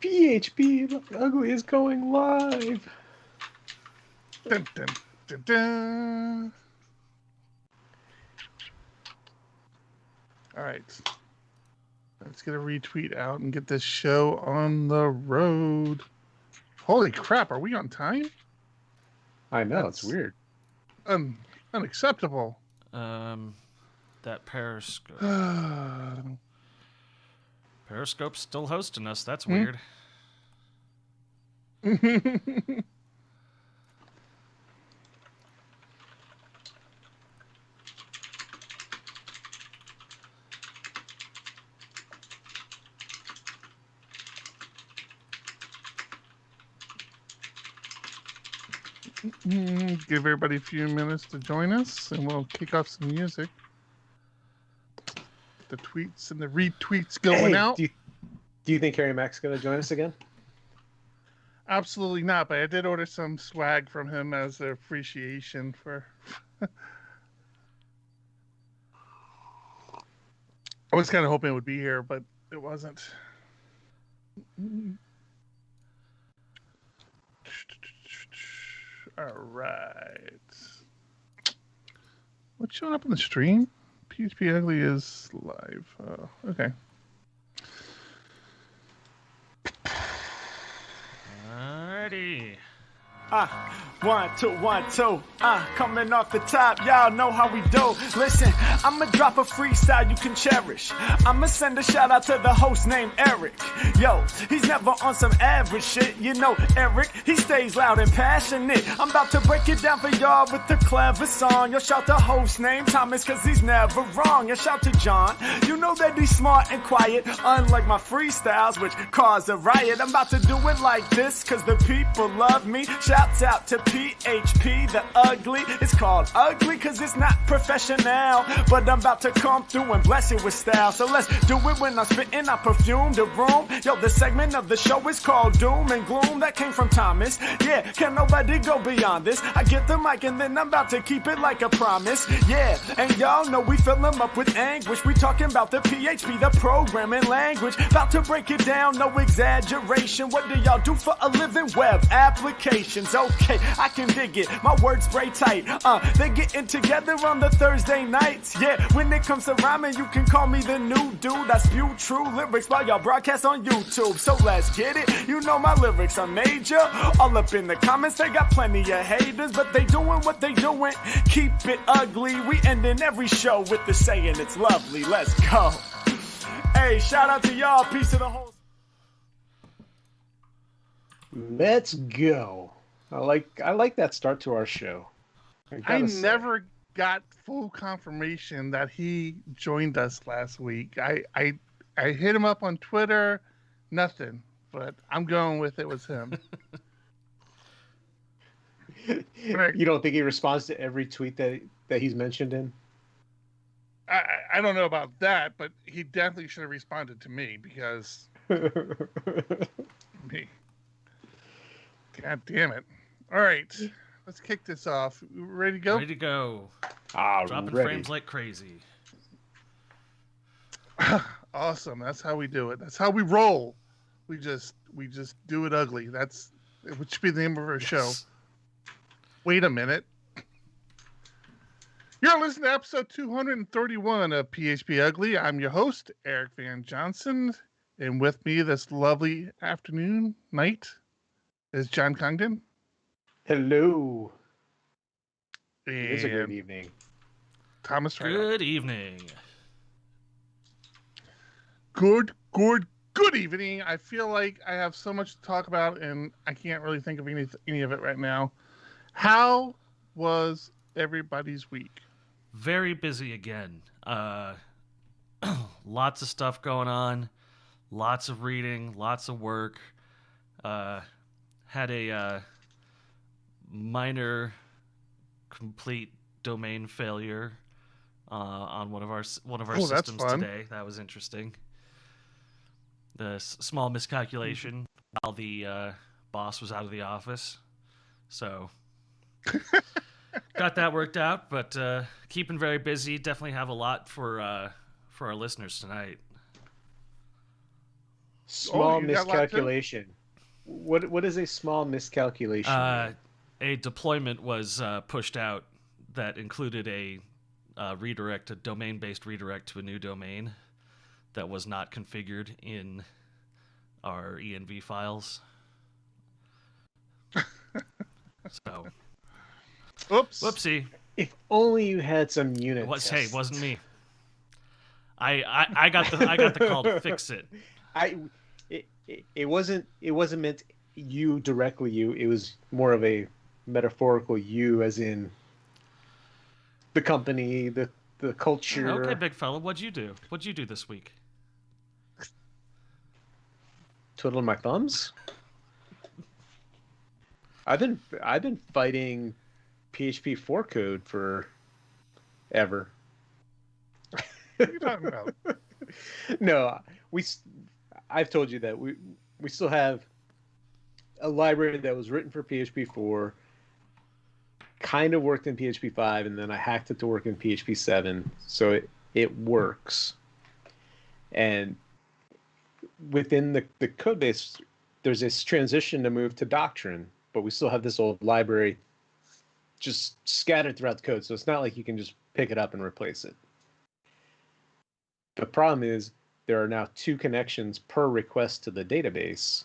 PHP Ugly is going live. Dun, dun, dun, dun. All right. Let's get a retweet out and get this show on the road. Holy crap, are we on time? I know, it's weird. Unacceptable. That Periscope. Periscope's still hosting us. That's weird. Give everybody a few minutes to join us, and we'll kick off some music. The tweets and the retweets going out. Do you think Harry Mack's going to join us again? Absolutely not, but I did order some swag from him as an appreciation for... I was kind of hoping it would be here, but it wasn't. All right. What's showing up on the stream? PHP Ugly is live. Okay. Alrighty. 1, 2, 1, 2. Coming off the top, y'all know how we do. Listen, I'ma drop a freestyle you can cherish. I'ma send a shout out to the host named Eric. Yo, he's never on some average shit. You know Eric, he stays loud and passionate. I'm about to break it down for y'all with the clever song. Yo, shout the host named Thomas, cause he's never wrong. Yo, shout to John, you know that he's smart and quiet. Unlike my freestyles, which cause a riot. I'm about to do it like this, cause the people love me. Shouts out to PHP, the ugly. It's called ugly cause it's not professional, but I'm about to come through and bless it with style. So let's do it when I'm spitting, I perfume the room. Yo, the segment of the show is called Doom and Gloom. That came from Thomas. Yeah, can nobody go beyond this? I get the mic and then I'm about to keep it like a promise. Yeah, and y'all know we fill them up with anguish. We talking about the PHP, the programming language. About to break it down, no exaggeration. What do y'all do for a living? Web applications. Okay, I can dig it. My words spray tight. They getting together on the Thursday nights. Yeah, when it comes to rhyming, you can call me the new dude. I spew true lyrics while y'all broadcast on YouTube. So let's get it. You know my lyrics are major. All up in the comments, they got plenty of haters, but they doing what they doing. Keep it ugly. We ending every show with the saying it's lovely. Let's go. Hey, shout out to y'all. Peace to the whole. Let's go. I like that start to our show. I never got full confirmation that he joined us last week. I hit him up on Twitter, nothing, but I'm going with it was him. You don't think he responds to every tweet that he's mentioned in? I don't know about that, but he definitely should have responded to me because me. God damn it. All right, let's kick this off. Ready to go? Ready to go. Dropping frames like crazy. Awesome. That's how we do it. That's how we roll. We just do it ugly. It should be the name of our show. Wait a minute. You're listening to episode 231 of PHP Ugly. I'm your host, Eric Van Johnson, and with me this lovely night is John Congdon. Hello. And it is a good evening. Thomas Ryder. Good evening. Good evening. I feel like I have so much to talk about, and I can't really think of any of it right now. How was everybody's week? Very busy again. Lots of stuff going on. Lots of reading. Lots of work. Had a minor complete domain failure on one of our systems today. That was interesting. The small miscalculation while the boss was out of the office. So got that worked out, but keeping very busy. Definitely have a lot for our listeners tonight. Small you got a lot too? miscalculation. What is a small miscalculation? A deployment was pushed out that included a redirect, a domain-based redirect to a new domain that was not configured in our env files. So, Oops. whoopsie. If only you had some unit tests. Hey, it wasn't me. I got the call to fix it. It wasn't meant you directly. It was more of a metaphorical you, as in the company, the culture. Okay, big fella, what'd you do this week? Twiddling my thumbs. I've been fighting PHP 4 code for ever. What are you talking about? No, I've told you that we still have a library that was written for PHP 4, kind of worked in PHP 5, and then I hacked it to work in PHP 7, so it works. And within the code base, there's this transition to move to Doctrine, but we still have this old library just scattered throughout the code, so it's not like you can just pick it up and replace it. The problem is there are now 2 connections per request to the database,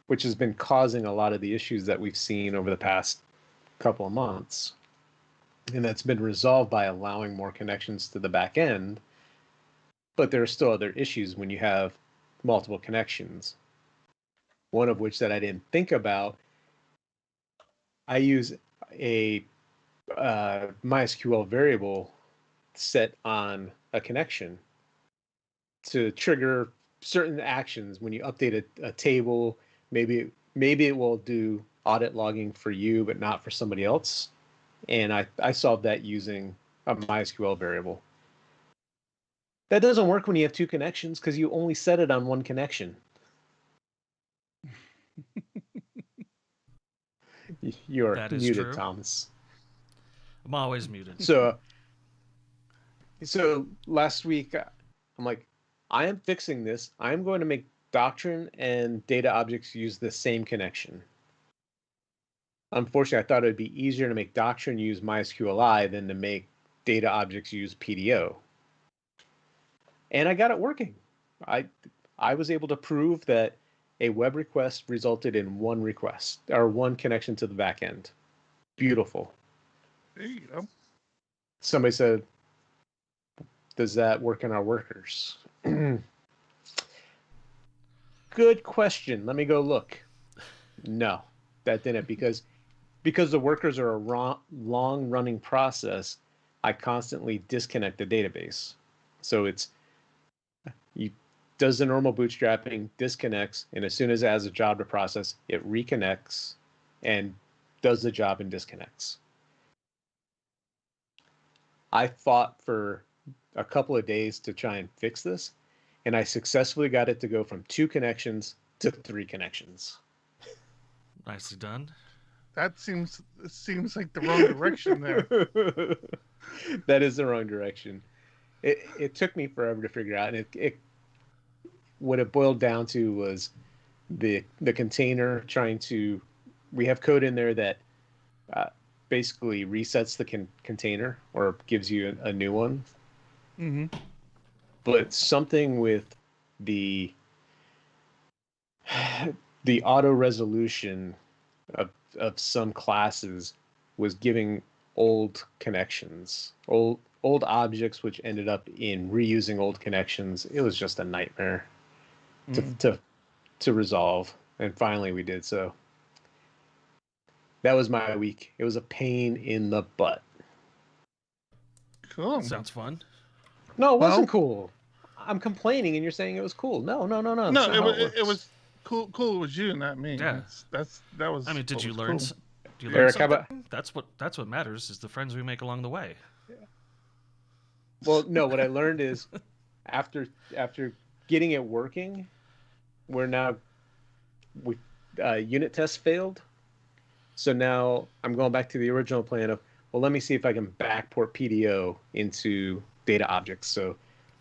which has been causing a lot of the issues that we've seen over the past couple of months. And that's been resolved by allowing more connections to the back end. But there are still other issues when you have multiple connections. One of which that I didn't think about, I use a MySQL variable set on a connection to trigger certain actions. When you update a table, maybe it will do audit logging for you, but not for somebody else. And I solved that using a MySQL variable. That doesn't work when you have 2 connections because you only set it on one connection. You're muted, true. Thomas. I'm always muted. So last week, I'm like, I am fixing this. I am going to make Doctrine and data objects use the same connection. Unfortunately, I thought it would be easier to make Doctrine use MySQLi than to make data objects use PDO. And I got it working. I was able to prove that a web request resulted in one request, or one connection to the back end. Beautiful. There you go. Somebody said, does that work in our workers? Good question. Let me go look. No, that didn't, because the workers are a long-running process. I constantly disconnect the database. So does the normal bootstrapping, disconnects, and as soon as it has a job to process, it reconnects and does the job and disconnects. I fought for a couple of days to try and fix this, and I successfully got it to go from 2 connections to 3 connections. Nicely done. That seems like the wrong direction there. That is the wrong direction. It took me forever to figure out, and what it boiled down to was the container trying to. We have code in there that basically resets the container or gives you a new one. Mm-hmm. But something with the auto resolution of some classes was giving old connections, old objects, which ended up in reusing old connections. It was just a nightmare to resolve, and finally we did so. That was my week. It was a pain in the butt. Cool. Sounds fun. No, it wasn't cool. I'm complaining, and you're saying it was cool. No. No, it was cool. Cool was you, not me. Yeah. That was. I mean, did you cool. learn? Did you learn Eric, something? That's what matters, is the friends we make along the way. Well, no. What I learned is after getting it working, unit tests failed. So now I'm going back to the original plan of, well, let me see if I can backport PDO into data objects. So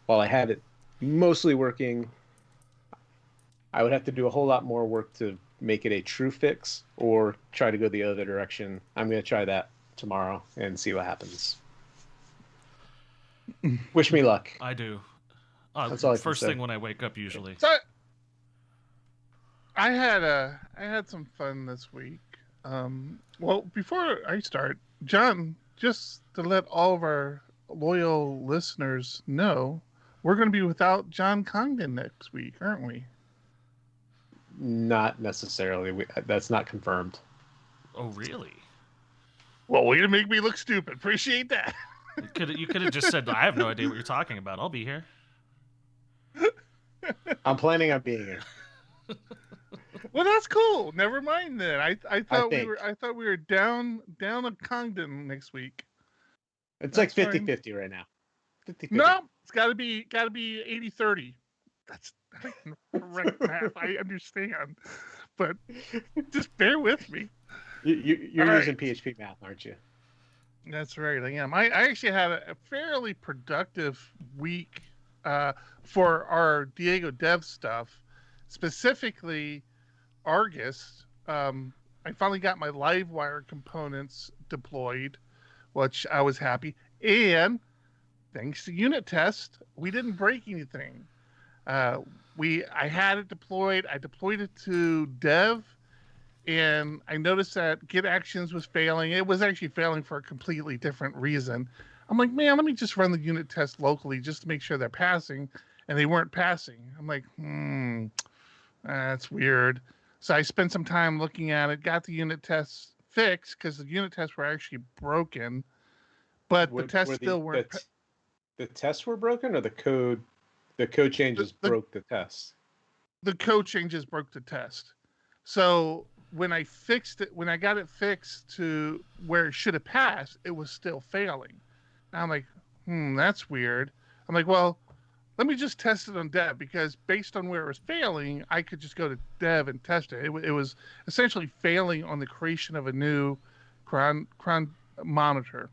while I had it mostly working, I would have to do a whole lot more work to make it a true fix or try to go the other direction. I'm going to try that tomorrow and see what happens. Wish me luck. I do. That's all I can First say. thing when I wake up, usually. So I had some fun this week. Well, before I start, John, just to let all of our loyal listeners know, we're going to be without John Congdon next week, aren't we? Not necessarily. That's not confirmed. Oh, really? Well, way to make me look stupid. Appreciate that. You could have just said, I have no idea what you're talking about. I'll be here. I'm planning on being here. Well, that's cool. Never mind then. I thought we were down on Congdon next week. It's like 50-50 right now. 50-50. No, it's got to be 80-30. That's correct math. I understand, but just bear with me. You're using PHP math, aren't you? That's right. I am. I actually had a fairly productive week for our Diego Dev stuff, specifically Argus. I finally got my Livewire components deployed, which I was happy. And thanks to unit test, we didn't break anything. I had it deployed. I deployed it to dev, and I noticed that Git Actions was failing. It was actually failing for a completely different reason. I'm like, man, let me just run the unit test locally just to make sure they're passing, and they weren't passing. I'm like, that's weird. So I spent some time looking at it, got the unit tests fixed because the unit tests were actually broken, but the tests still weren't. The tests were broken, or the code? The code changes broke the test. The code changes broke the test. So when I got it fixed to where it should have passed, it was still failing. And I'm like, that's weird. I'm like, well, let me just test it on dev, because based on where it was failing, I could just go to dev and test it. It was essentially failing on the creation of a new cron monitor,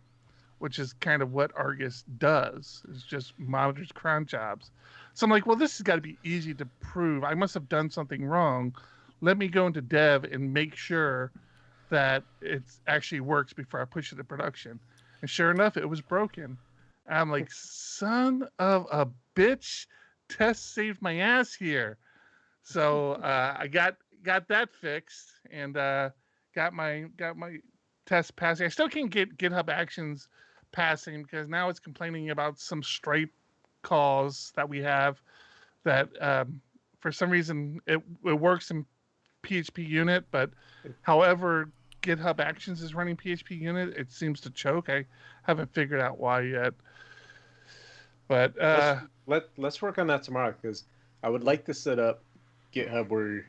which is kind of what Argus does. It just monitors cron jobs. So I'm like, well, this has got to be easy to prove. I must have done something wrong. Let me go into dev and make sure that it actually works before I push it to production. And sure enough, it was broken. I'm like, son of a bitch, test saved my ass here. So I got that fixed and got my test passing. I still can't get GitHub Actions passing because now it's complaining about some Stripe calls that we have that for some reason it works in PHP Unit, but however GitHub Actions is running PHP Unit, it seems to choke. I haven't figured out why yet. But let's work on that tomorrow, because I would like to set up GitHub where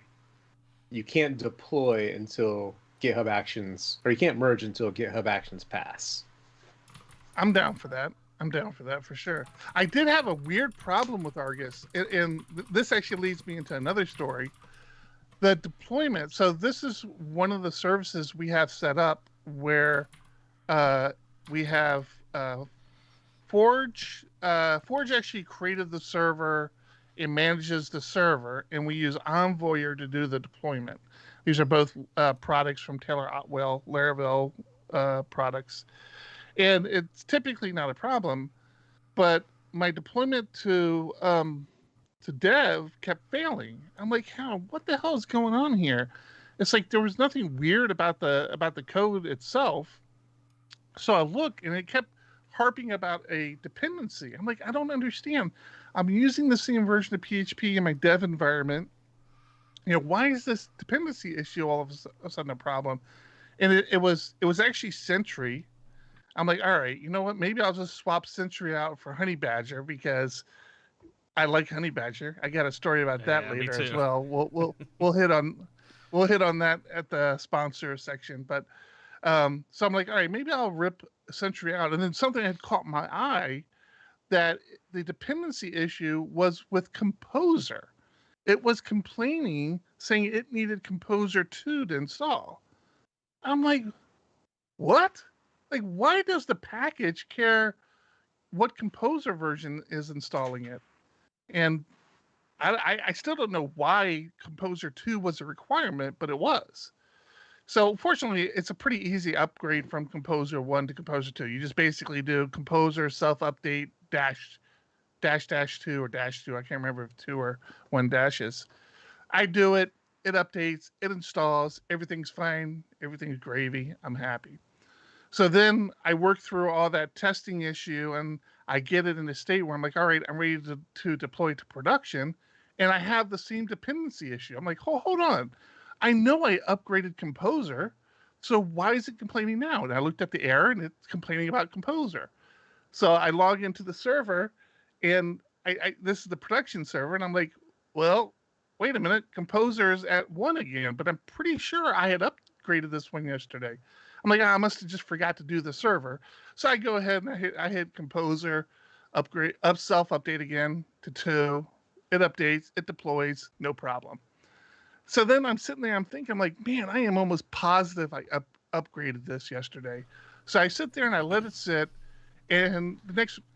you can't deploy until GitHub Actions, or you can't merge until GitHub Actions pass. I'm down for that. I'm down for that for sure. I did have a weird problem with Argus, and this actually leads me into another story. The deployment. So this is one of the services we have set up where we have Forge. Forge actually created the server and manages the server, and we use Envoyer to do the deployment. These are both products from Taylor Otwell, Laravel products. And it's typically not a problem, but my deployment to dev kept failing. I'm like, what the hell is going on here? It's like there was nothing weird about the code itself. So I look, and it kept harping about a dependency. I'm like, I don't understand. I'm using the same version of PHP in my dev environment. Why is this dependency issue all of a sudden a problem? And it was actually Sentry. I'm like, all right, you know what? Maybe I'll just swap Sentry out for Honey Badger because I like Honey Badger. I got a story about that later as well. We'll hit on that at the sponsor section. But so I'm like, all right, maybe I'll rip Sentry out. And then something had caught my eye, that the dependency issue was with Composer. It was complaining, saying it needed Composer 2 to install. I'm like, what? Like, why does the package care what Composer version is installing it? And I still don't know why Composer 2 was a requirement, but it was. So fortunately, it's a pretty easy upgrade from Composer 1 to Composer 2. You just basically do Composer self-update dash 2 or dash 2. I can't remember if 2 or 1 dashes. I do it. It updates. It installs. Everything's fine. Everything's gravy. I'm happy. So then I work through all that testing issue, and I get it in a state where I'm like, all right, I'm ready to deploy to production. And I have the same dependency issue. I'm like, hold on. I know I upgraded Composer, so why is it complaining now? And I looked at the error, and it's complaining about Composer. So I log into the server, and this is the production server, and I'm like, well, wait a minute, Composer is at 1 again, but I'm pretty sure I had upgraded this one yesterday. I'm like, I must have just forgot to do the server. So I go ahead and I hit Composer, self-update again to 2. It updates, it deploys, no problem. So then I'm sitting there, I'm thinking, like, man, I am almost positive I upgraded this yesterday. So I sit there and I let it sit, and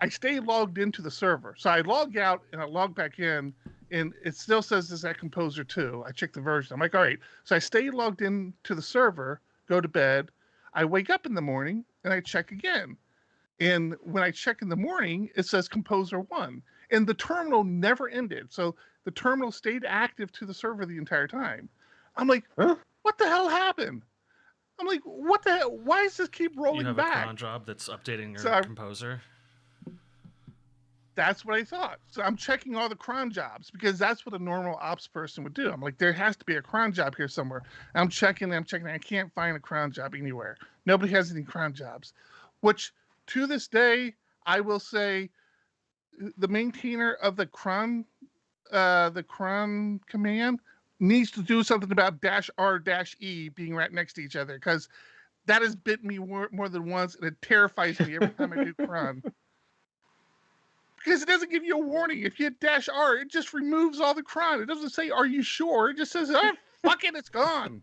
I stay logged into the server. So I log out and I log back in, and it still says it's at Composer 2. I check the version. I'm like, all right. So I stay logged in to the server, go to bed. I wake up in the morning and I check again. And when I check in the morning, it says Composer 1. And the terminal never ended. So the terminal stayed active to the server the entire time. I'm like, huh? What the hell happened? I'm like, what the hell? Why does this keep rolling back? You have a cron job that's updating your Composer? That's what I thought. So I'm checking all the cron jobs because that's what a normal ops person would do. I'm like, there has to be a cron job here somewhere. I'm checking. I can't find a cron job anywhere. Nobody has any cron jobs, which to this day, I will say the maintainer of the cron command needs to do something about -R-E being right next to each other, because that has bit me more than once, and it terrifies me every time I do cron. Because it doesn't give you a warning. If you hit -R, it just removes all the cron. It doesn't say, are you sure? It just says, oh, fuck it, it's gone.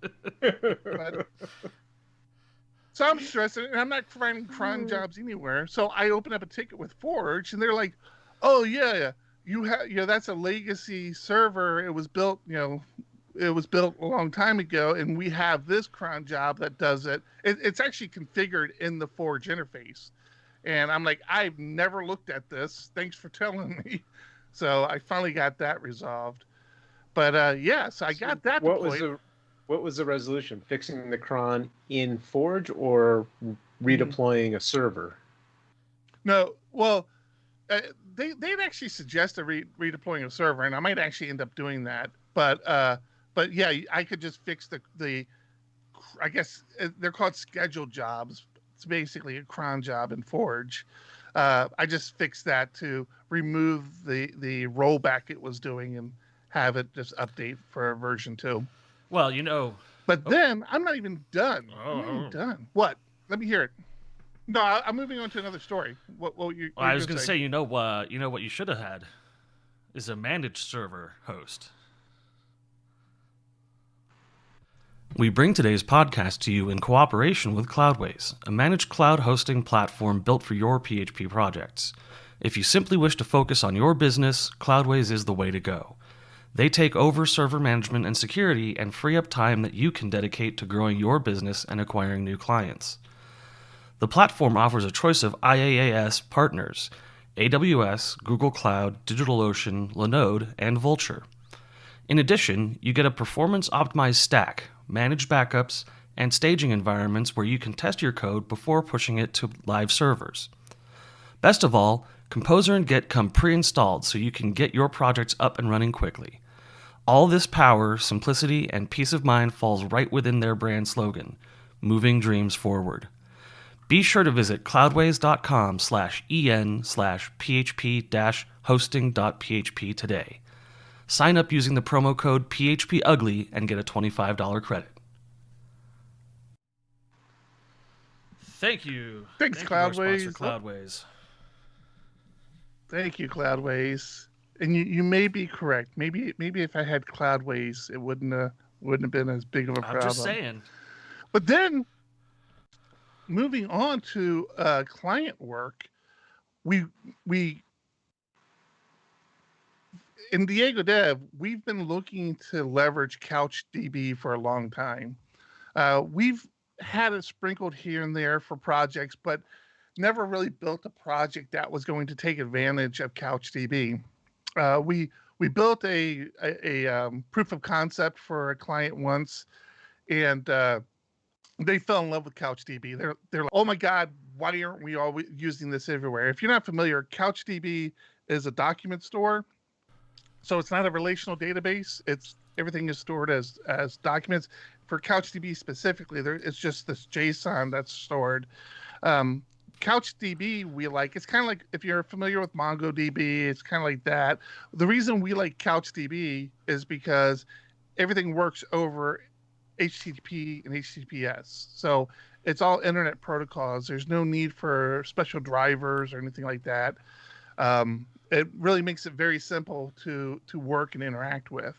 So I'm stressed, and I'm not finding cron jobs anywhere. So I open up a ticket with Forge, and they're like, oh, yeah, that's a legacy server. It was built, a long time ago, and we have this cron job that does it. It's actually configured in the Forge interface. And I'm like, I've never looked at this. Thanks for telling me. So I finally got that resolved. But so I got that deployed. What was the resolution? Fixing the cron in Forge or redeploying a server? No, well, they'd actually suggested redeploying a server, and I might actually end up doing that. But yeah, I could just fix the I guess they're called scheduled jobs. It's basically a cron job in Forge. I just fixed that to remove the rollback it was doing and have it just update for version 2. Well, But then I'm not even done. I'm not even done. What? Let me hear it. No, I'm moving on to another story. What I was going to say, you know what you should have had is a managed server host. We bring today's podcast to you in cooperation with Cloudways, a managed cloud hosting platform built for your PHP projects. If you simply wish to focus on your business, Cloudways is the way to go. They take over server management and security and free up time that you can dedicate to growing your business and acquiring new clients. The platform offers a choice of IaaS partners: AWS, Google Cloud, DigitalOcean, Linode, and Vultr. In addition, you get a performance-optimized stack, managed backups, and staging environments where you can test your code before pushing it to live servers. Best of all, Composer and Git come pre-installed so you can get your projects up and running quickly. All this power, simplicity, and peace of mind falls right within their brand slogan, moving dreams forward. Be sure to visit cloudways.com/en/php-hosting.php today. Sign up using the promo code PHPUGLY and get a $25 credit. Thank you. Thanks, Cloudways. Cloudways. Thank you, Cloudways. And you may be correct. Maybe if I had Cloudways, it wouldn't have been as big of a problem. I'm just saying. But then, moving on to client work, we in Diego Dev, we've been looking to leverage CouchDB for a long time. We've had it sprinkled here and there for projects, but never really built a project that was going to take advantage of CouchDB. We built a proof of concept for a client once, and they fell in love with CouchDB. They're like, oh my God, why aren't we always using this everywhere? If you're not familiar, CouchDB is a document store. So it's not a relational database. It's everything is stored as documents. For CouchDB specifically, it's just this JSON that's stored. CouchDB we like. It's kind of like, if you're familiar with MongoDB, it's kind of like that. The reason we like CouchDB is because everything works over HTTP and HTTPS. So it's all internet protocols. There's no need for special drivers or anything like that. It really makes it very simple to work and interact with.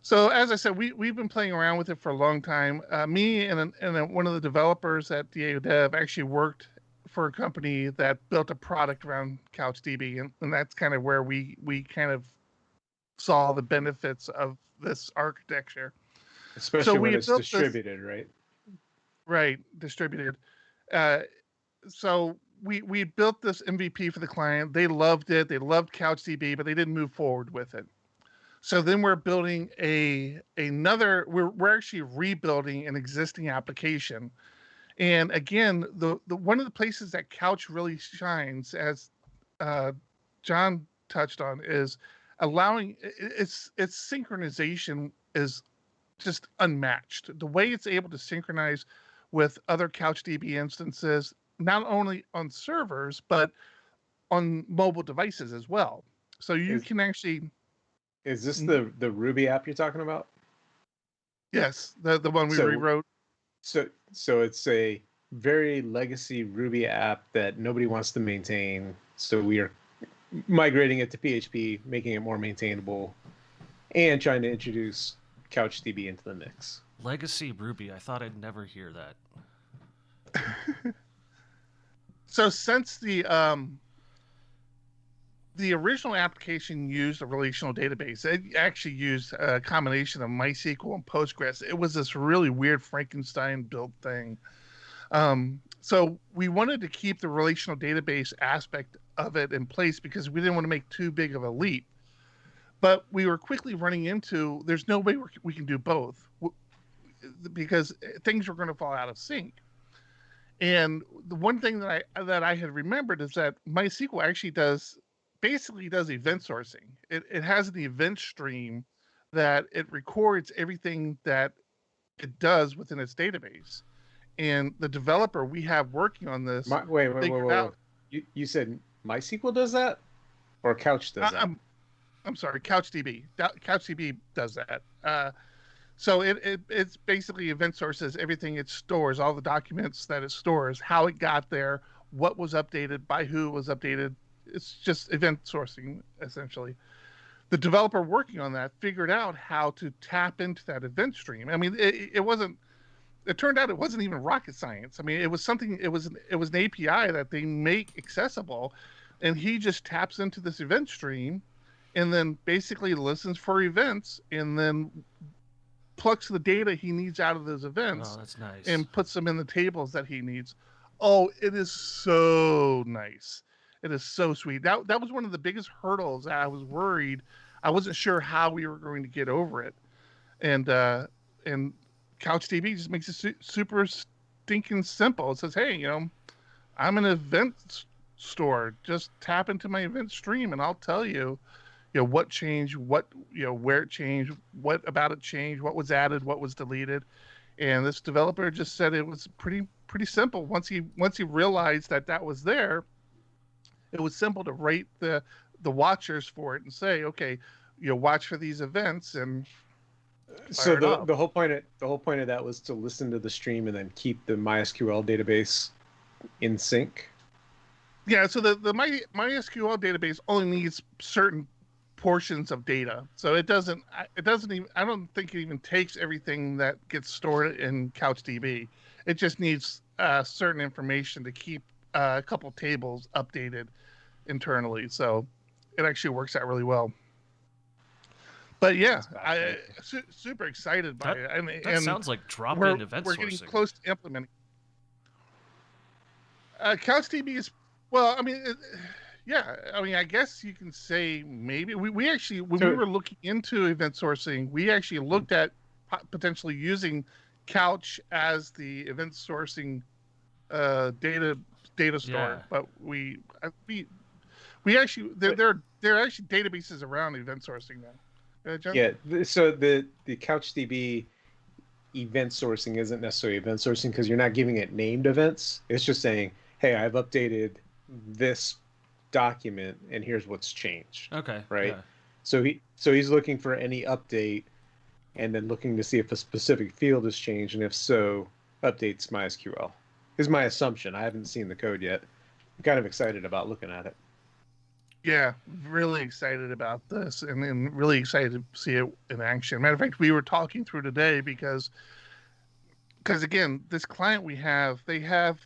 So as I said, we've been playing around with it for a long time. Me and one of the developers at Diego Dev actually worked for a company that built a product around CouchDB, and that's kind of where we kind of saw the benefits of this architecture. Especially when it's distributed, right? Right, distributed. So we built this MVP for the client. They loved it. They loved CouchDB, but they didn't move forward with it. So then we're building another. We're actually rebuilding an existing application. And again, the one of the places that Couch really shines, as John touched on, is allowing its synchronization is just unmatched. The way it's able to synchronize with other CouchDB instances, not only on servers but on mobile devices as well. So you can actually. Is this the Ruby app you're talking about? Yes, the one we rewrote. So it's a very legacy Ruby app that nobody wants to maintain. So we are migrating it to PHP, making it more maintainable, and trying to introduce CouchDB into the mix. Legacy Ruby. I thought I'd never hear that. So since the original application used a relational database, it actually used a combination of MySQL and Postgres. It was this really weird Frankenstein built thing. So we wanted to keep the relational database aspect of it in place because we didn't want to make too big of a leap. But we were quickly running into, there's no way we can do both because things were going to fall out of sync. And the one thing that I had remembered is that MySQL actually basically does event sourcing. It has an event stream that it records everything that it does within its database. And the developer we have working on this. Wait. You said MySQL does that? Or Couch does that? I'm sorry, CouchDB. CouchDB does that. So it's basically event sources everything it stores, all the documents that it stores, how it got there, what was updated, by who it was updated. It's just event sourcing, essentially. The developer working on that figured out how to tap into that event stream. I mean, it turned out it wasn't even rocket science. I mean, it was an API that they make accessible, and he just taps into this event stream and then basically listens for events and then plucks the data he needs out of those events. Oh, that's nice. And puts them in the tables that he needs. Oh, it is so nice. It is so sweet. That was one of the biggest hurdles. I was worried. I wasn't sure how we were going to get over it. And CouchDB just makes it super stinking simple. It says, hey, I'm an event store. Just tap into my event stream and I'll tell you, what changed, where it changed, what about it changed, what was added, what was deleted. And this developer just said it was pretty simple. Once he realized that was there, it was simple to rate the watchers for it and say, okay, watch for these events. And so the whole point of that was to listen to the stream and then keep the MySQL database in sync. Yeah. So the MySQL database only needs certain portions of data. So it doesn't even, I don't think it even takes everything that gets stored in CouchDB. It just needs certain information to keep a couple tables updated internally. So it actually works out really well. But yeah, I super excited by it. That sounds like drop-in event sourcing. We're getting close to implementing. CouchDB is, well, I mean, yeah, I mean, I guess you can say maybe we actually, when we were looking into event sourcing, we actually looked at potentially using Couch as the event sourcing data store, but we actually there are actually databases around event sourcing now. John? Yeah, so the CouchDB event sourcing isn't necessarily event sourcing because you're not giving it named events. It's just saying, hey, I've updated this document and here's what's changed. Okay. Right. Yeah. So he's looking for any update and then looking to see if a specific field has changed, and if so, updates MySQL. Is my assumption. I haven't seen the code yet. I'm kind of excited about looking at it. Yeah, really excited about this, and really excited to see it in action. Matter of fact, we were talking through today because again, this client we have, they have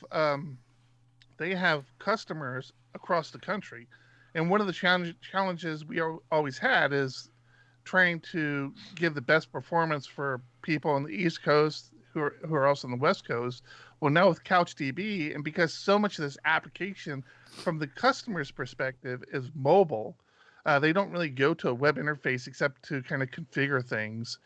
customers across the country, and one of the challenges we always had is trying to give the best performance for people on the East Coast who are also on the West Coast. Well, now with CouchDB, and because so much of this application from the customer's perspective is mobile, they don't really go to a web interface except to kind of configure things.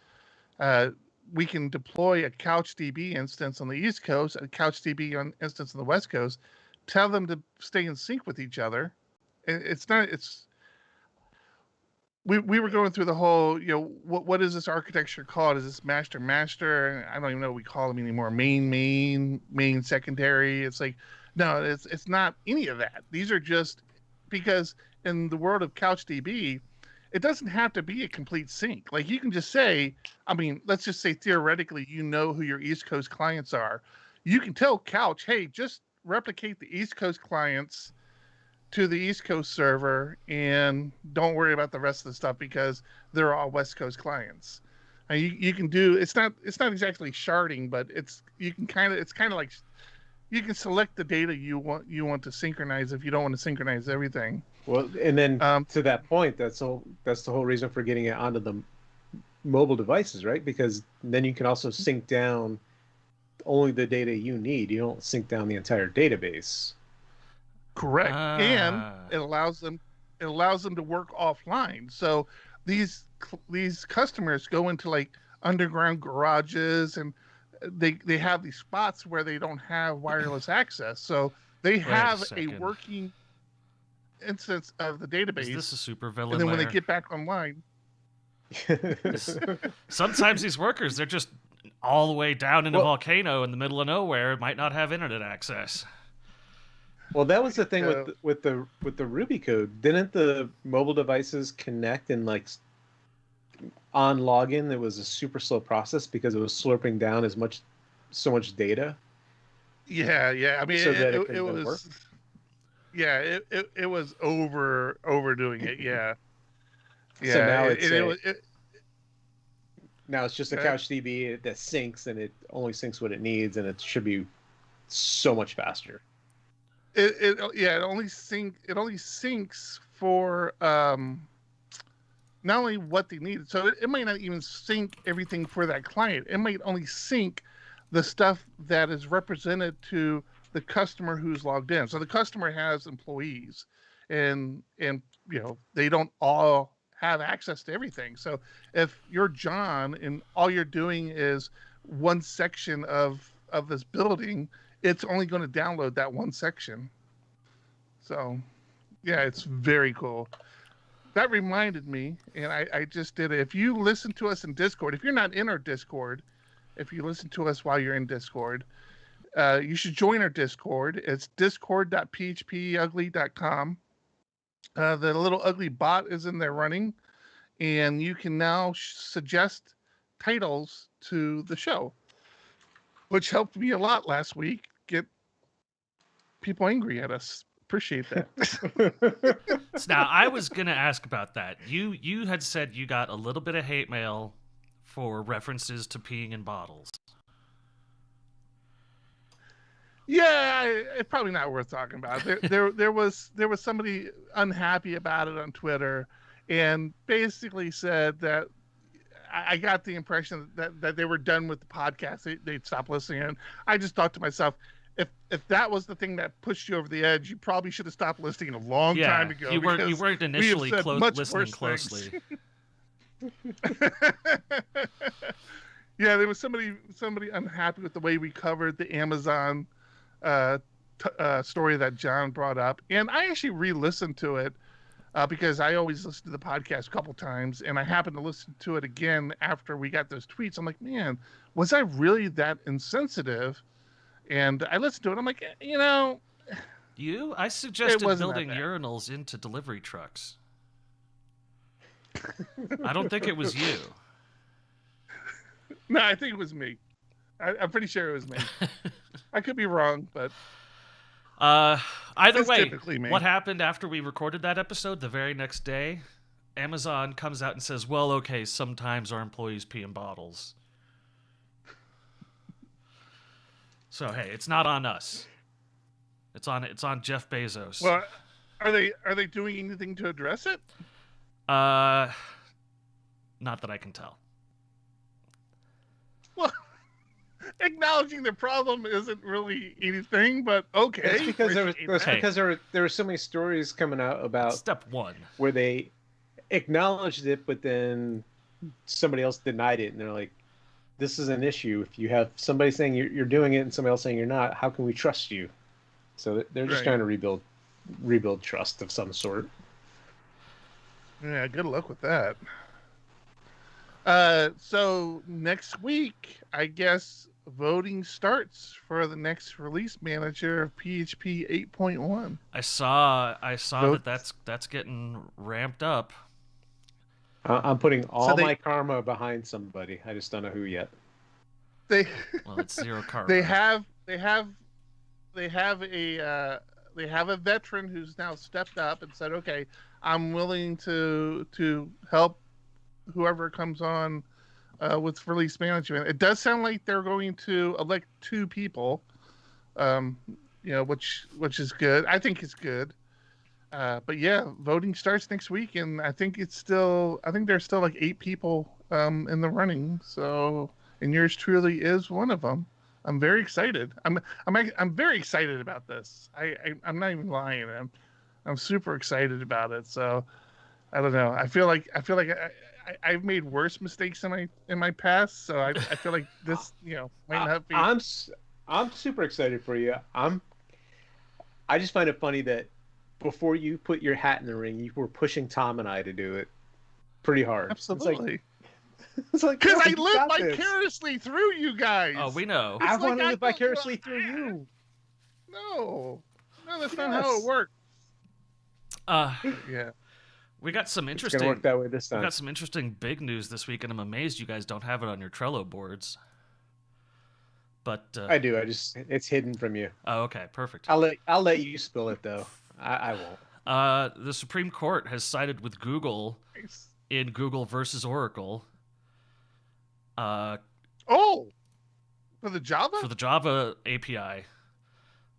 We can deploy a CouchDB instance on the East Coast, a CouchDB instance on the West Coast, tell them to stay in sync with each other. We were going through the whole, what is this architecture called? Is this master? I don't even know what we call them anymore. Main, secondary. It's like, no, it's not any of that. These are just, because in the world of CouchDB, it doesn't have to be a complete sync. Like, you can just say, I mean, let's just say theoretically, who your East Coast clients are. You can tell Couch, hey, just replicate the East Coast clients to the East Coast server and don't worry about the rest of the stuff because they're all West Coast clients. And you can do, it's not exactly sharding, but it's kind of like you can select the data you want to synchronize if you don't want to synchronize everything. Well, and then to that point, that's the whole reason for getting it onto the mobile devices, right? Because then you can also sync down only the data you need. You don't sync down the entire database. Correct. And it allows them to work offline. So these customers go into like underground garages, and they have these spots where they don't have wireless access. So they have a working instance of the database. Is this a super villain? And then when they get back online, sometimes these workers, they're just all the way down in a volcano in the middle of nowhere, might not have internet access. Well, that was the thing with the Ruby code. Didn't the mobile devices connect and like on login? It was a super slow process because it was slurping down so much data. Yeah. I mean, so it was work. Yeah, it was overdoing it. Yeah. Yeah. So now it's just a CouchDB that syncs, and it only syncs what it needs, and it should be so much faster. It only syncs for not only what they need. So it might not even sync everything for that client. It might only sync the stuff that is represented to the customer who's logged in. So the customer has employees, and they don't all have access to everything. So if you're John and all you're doing is one section of this building, it's only going to download that one section. So, yeah, it's very cool. That reminded me, and I just did it. If you listen to us in Discord, if you're not in our Discord, if you listen to us while you're in Discord, you should join our Discord. It's discord.phpugly.com. The little ugly bot is in there running, and you can now suggest titles to the show, which helped me a lot last week. Get people angry at us. Appreciate that. So now, I was going to ask about that. You had said you got a little bit of hate mail for references to peeing in bottles. Yeah, it's probably not worth talking about. There was somebody unhappy about it on Twitter, and basically said that I got the impression that they were done with the podcast. They'd stop listening. And I just thought to myself, if that was the thing that pushed you over the edge, you probably should have stopped listening a long time ago. You weren't initially listening closely. Yeah, there was somebody unhappy with the way we covered the Amazon story that John brought up, and I actually re-listened to it because I always listen to the podcast a couple times, and I happened to listen to it again after we got those tweets. I'm like, man, was I really that insensitive? And I listened to it. I'm like, I suggested building urinals into delivery trucks. I don't think it was you. No, I think it was me. I'm pretty sure it was me. I could be wrong, but either way, what happened after we recorded that episode? The very next day, Amazon comes out and says, "Well, okay, sometimes our employees pee in bottles." So hey, it's not on us. It's on Jeff Bezos. Well, are they doing anything to address it? Not that I can tell. Well, acknowledging the problem isn't really anything, but okay. It's because there were so many stories coming out about step one where they acknowledged it, but then somebody else denied it, and they're like, "This is an issue. If you have somebody saying you're doing it and somebody else saying you're not, how can we trust you?" So they're just trying to rebuild trust of some sort. Yeah, good luck with that. So next week, I guess voting starts for the next release manager of PHP 8.1. I saw that's getting ramped up. I'm putting all my karma behind somebody. I just don't know who yet. Well, it's zero karma. They have a veteran who's now stepped up and said, "Okay, I'm willing to help whoever comes on with release management." It does sound like they're going to elect 2 people, which is good. I think it's good. But yeah, voting starts next week, and I think there's still like 8 people in the running. So, and yours truly is one of them. I'm very excited. I'm very excited about this. I'm not even lying. I'm super excited about it. So, I don't know. I feel like I've made worse mistakes in my past. So I feel like this might not be. I'm super excited for you. I just find it funny that before you put your hat in the ring, you were pushing Tom and I to do it pretty hard. Absolutely. It's like because I live vicariously through you guys. Oh, we know. I want to live vicariously through you. No, that's not how it works. Yeah. We got some interesting. It's gonna work that way this time. We got some interesting big news this week, and I'm amazed you guys don't have it on your Trello boards. But I do. It's hidden from you. Oh, okay, perfect. I'll let you spill it though. I won't. The Supreme Court has sided with Google in Google versus Oracle. For the Java? For the Java API.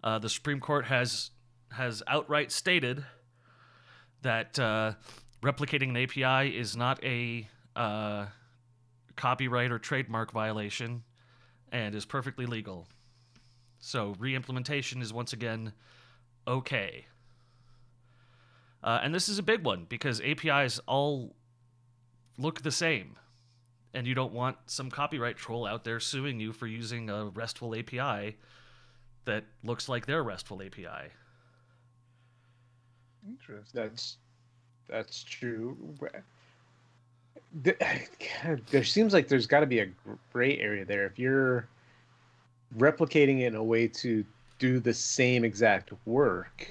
The Supreme Court has outright stated that replicating an API is not a copyright or trademark violation and is perfectly legal. So re-implementation is once again okay. And this is a big one because APIs all look the same. And you don't want some copyright troll out there suing you for using a RESTful API that looks like their RESTful API. Interesting. That's true. There seems like there's got to be a gray area there. If you're replicating it in a way to do the same exact work.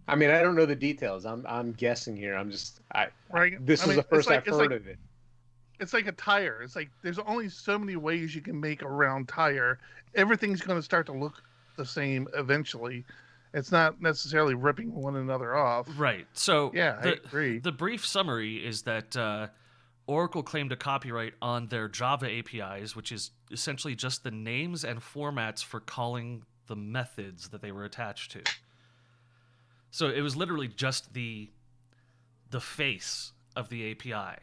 I mean, I don't know the details. I'm guessing here. This is the first I've heard of it. It's like a tire. It's like there's only so many ways you can make a round tire. Everything's going to start to look the same eventually. It's not necessarily ripping one another off. Right. So yeah, I agree. The brief summary is that Oracle claimed a copyright on their Java APIs, which is essentially just the names and formats for calling the methods that they were attached to. So it was literally just the face of the API.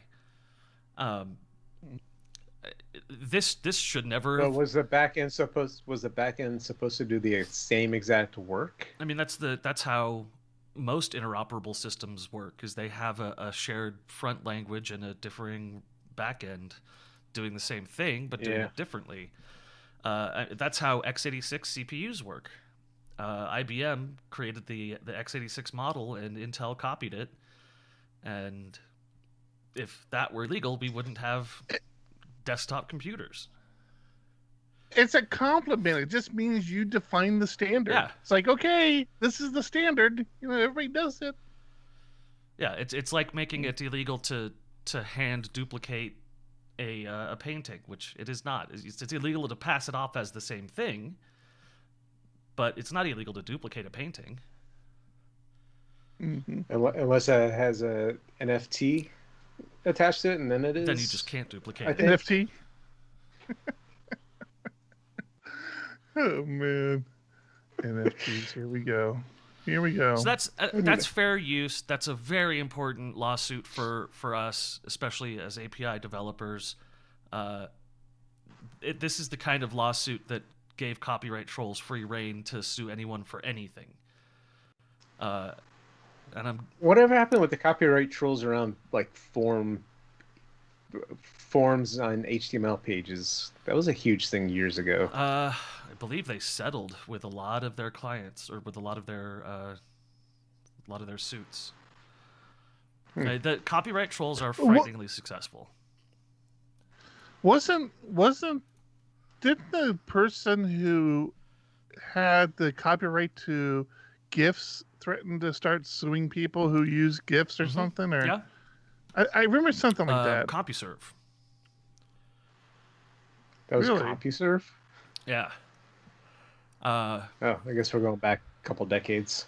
This should never. But was the backend supposed to do the same exact work? I mean, that's how most interoperable systems work. Is they have a shared front language and a differing backend doing the same thing but doing it differently. That's how x86 CPUs work. IBM created the x86 model and Intel copied it. And if that were legal, we wouldn't have desktop computers. It's a compliment. It just means you define the standard. Yeah. It's like, okay, this is the standard. Everybody does it. Yeah, it's like making it illegal to hand duplicate a painting, which it is not. It's illegal to pass it off as the same thing, but it's not illegal to duplicate a painting. Mm-hmm. Unless it has a NFT attached to it, and then it is. Then you just can't duplicate it. NFT? Oh, man. NFTs, here we go. So that's fair use. That's a very important lawsuit for us, especially as API developers. This is the kind of lawsuit that gave copyright trolls free rein to sue anyone for anything. Whatever happened with the copyright trolls around like forms on HTML pages? That was a huge thing years ago. I believe they settled with a lot of their clients, or with a lot of their suits. The copyright trolls are frighteningly successful. Didn't the person who had the copyright to GIFs threaten to start suing people who use GIFs or something? Or yeah, I remember something like that. CompuServe. That was Really? CompuServe? Yeah. I guess we're going back a couple decades.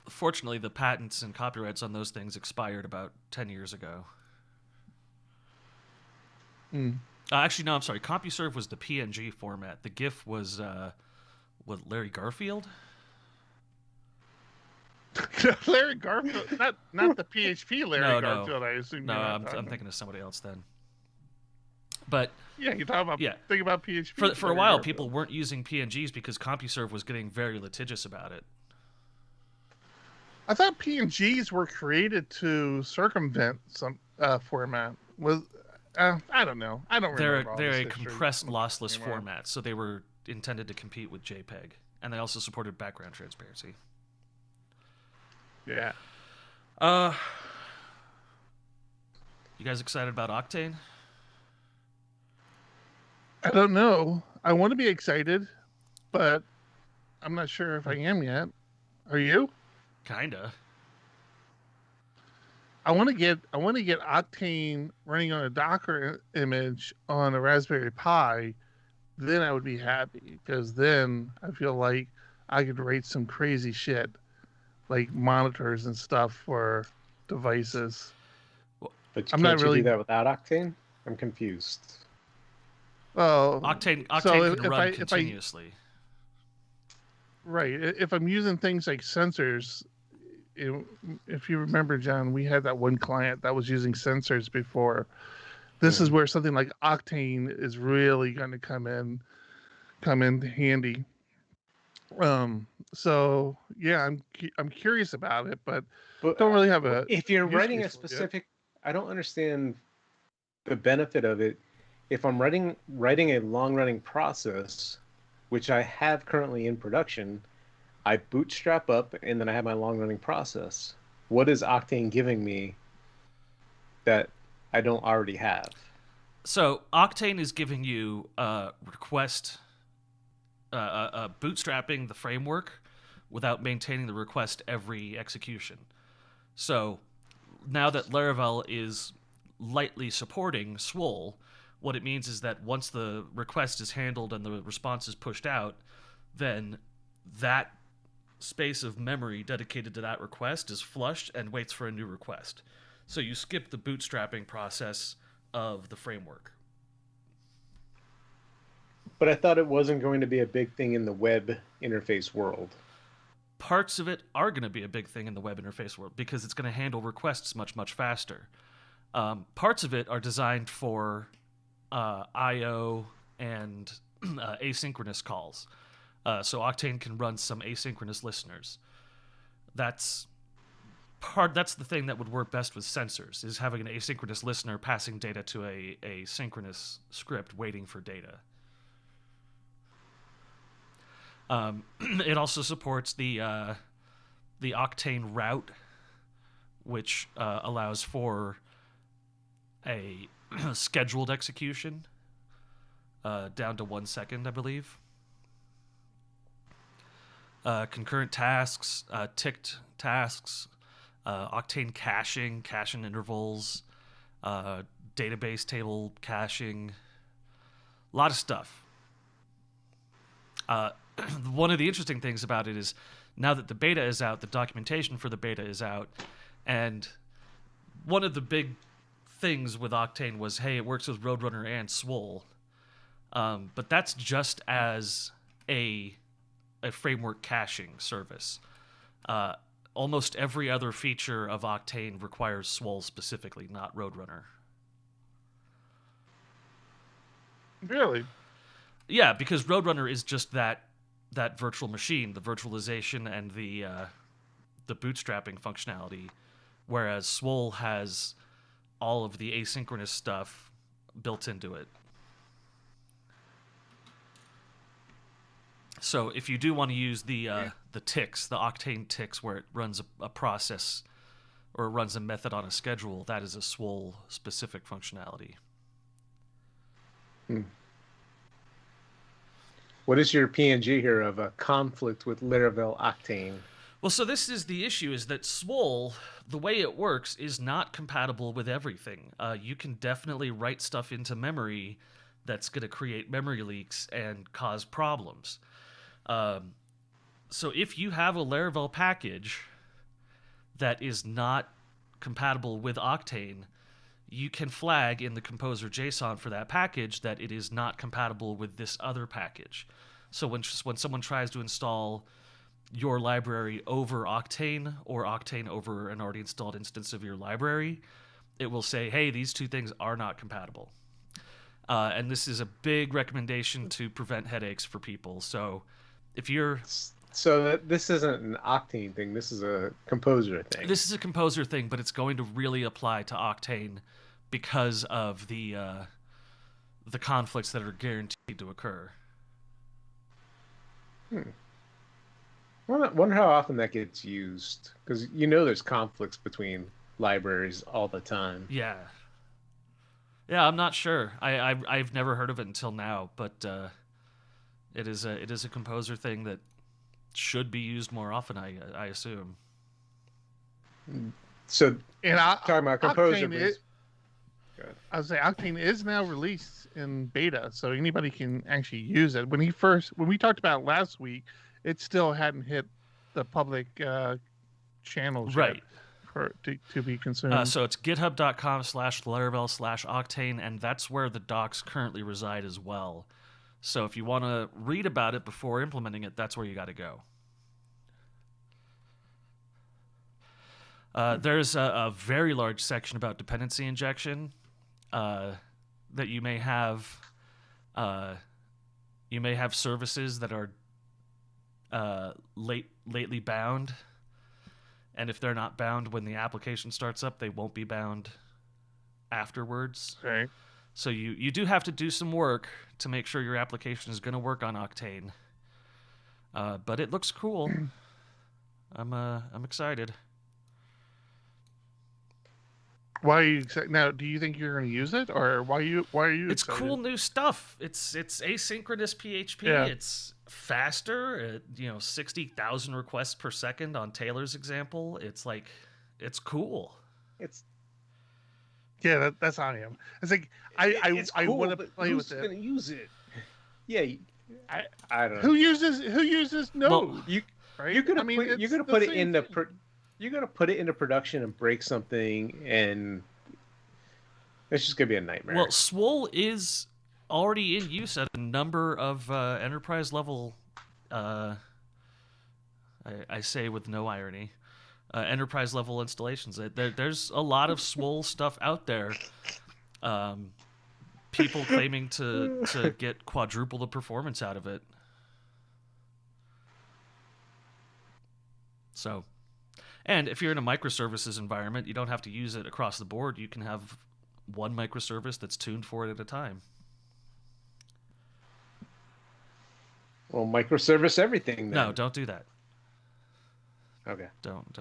Fortunately, the patents and copyrights on those things expired about 10 years ago. Actually, no, I'm sorry. CompuServe was the PNG format. The GIF was Larry Garfield? Larry Garfield? Not the PHP Larry Garfield, I assume. No, I'm thinking of somebody else then. But yeah, you're talking about think about PHP. For a while, people weren't using PNGs because CompuServe was getting very litigious about it. I thought PNGs were created to circumvent some format. I don't know. I don't remember. They're a compressed, lossless format, so they were intended to compete with JPEG, and they also supported background transparency. Yeah. You guys excited about Octane? I don't know. I want to be excited, but I'm not sure if I am yet. Are you? Kinda. I want to get Octane running on a Docker image on a Raspberry Pi. Then I would be happy, because then I feel like I could write some crazy shit, like monitors and stuff for devices. But you can't do that without Octane? I'm confused. Well, Octane so can run continuously. Right. If I'm using things like sensors, if you remember, John, we had that one client that was using sensors before. This is where something like Octane is really going to come in handy. So yeah, I'm curious about it, but don't really have a. If you're writing a specific, I don't understand the benefit of it. If I'm writing a long-running process, which I have currently in production, I bootstrap up and then I have my long-running process. What is Octane giving me that I don't already have? So Octane is giving you request, bootstrapping the framework without maintaining the request every execution. So now that Laravel is lightly supporting Swole, what it means is that once the request is handled and the response is pushed out, then that space of memory dedicated to that request is flushed and waits for a new request. So you skip the bootstrapping process of the framework. But I thought it wasn't going to be a big thing in the web interface world. Parts of it are going to be a big thing in the web interface world because it's going to handle requests much, much faster. Parts of it are designed for I/O and asynchronous calls. So Octane can run some asynchronous listeners. That's the thing that would work best with sensors, is having an asynchronous listener passing data to a synchronous script waiting for data. It also supports the Octane route, which allows for a scheduled execution down to 1 second, I believe. Concurrent tasks, ticked tasks, Octane caching intervals, database table caching, a lot of stuff. One of the interesting things about it is now that the beta is out, the documentation for the beta is out, and one of the big things with Octane was, hey, it works with Roadrunner and Swole, but that's just as a framework caching service. Almost every other feature of Octane requires Swole specifically, not Roadrunner. Really? Yeah, because Roadrunner is just that virtual machine, the virtualization and the bootstrapping functionality, whereas Swole has all of the asynchronous stuff built into it. So if you do want to use the ticks, the Octane ticks, where it runs a process or it runs a method on a schedule, that is a Swole specific functionality. What is your PNG here of a conflict with Laravel Octane? Well, so this is the issue, is that Swole, the way it works, is not compatible with everything. You can definitely write stuff into memory that's going to create memory leaks and cause problems. So if you have a Laravel package that is not compatible with Octane, you can flag in the composer JSON for that package that it is not compatible with this other package. So when someone tries to install your library over Octane or Octane over an already installed instance of your library, it will say, hey, these two things are not compatible. And this is a big recommendation to prevent headaches for people. So if you're... So this isn't an Octane thing. This is a composer thing. This is a composer thing, but it's going to really apply to Octane because of the conflicts that are guaranteed to occur. Wonder how often that gets used, because there's conflicts between libraries all the time. Yeah, I'm not sure. I've never heard of it until now, but it is a composer thing that should be used more often, I assume. So, talking about composer, I would say Octane is now released in beta, so anybody can actually use it. When we talked about it last week, it still hadn't hit the public channels right yet to be consumed. So it's github.com/Laravel/Octane, and that's where the docs currently reside as well. So if you want to read about it before implementing it, that's where you got to go. There's a very large section about dependency injection that you may have. You may have services that are lately bound, and if they're not bound when the application starts up, they won't be bound afterwards. Okay. So you do have to do some work to make sure your application is going to work on Octane. But it looks cool. I'm excited. Why are you excited? Now, do you think you're going to use it, or why are you It's excited? cool new stuff. It's asynchronous PHP. Yeah. It's faster. 60,000 requests per second on Taylor's example. It's cool. Yeah, that's how I am. It's like I cool, want to play with it. Who's going to use it? Yeah, I don't know. Who uses Node? Well, you're gonna put it into production and break something, and it's just gonna be a nightmare. Well, Swole is already in use at a number of enterprise level. I say with no irony, enterprise level installations. There's a lot of swole stuff out there. People claiming to get quadruple the performance out of it. So, and if you're in a microservices environment, you don't have to use it across the board. You can have one microservice that's tuned for it at a time. Well, microservice everything then. No, don't do that. Okay. Don't.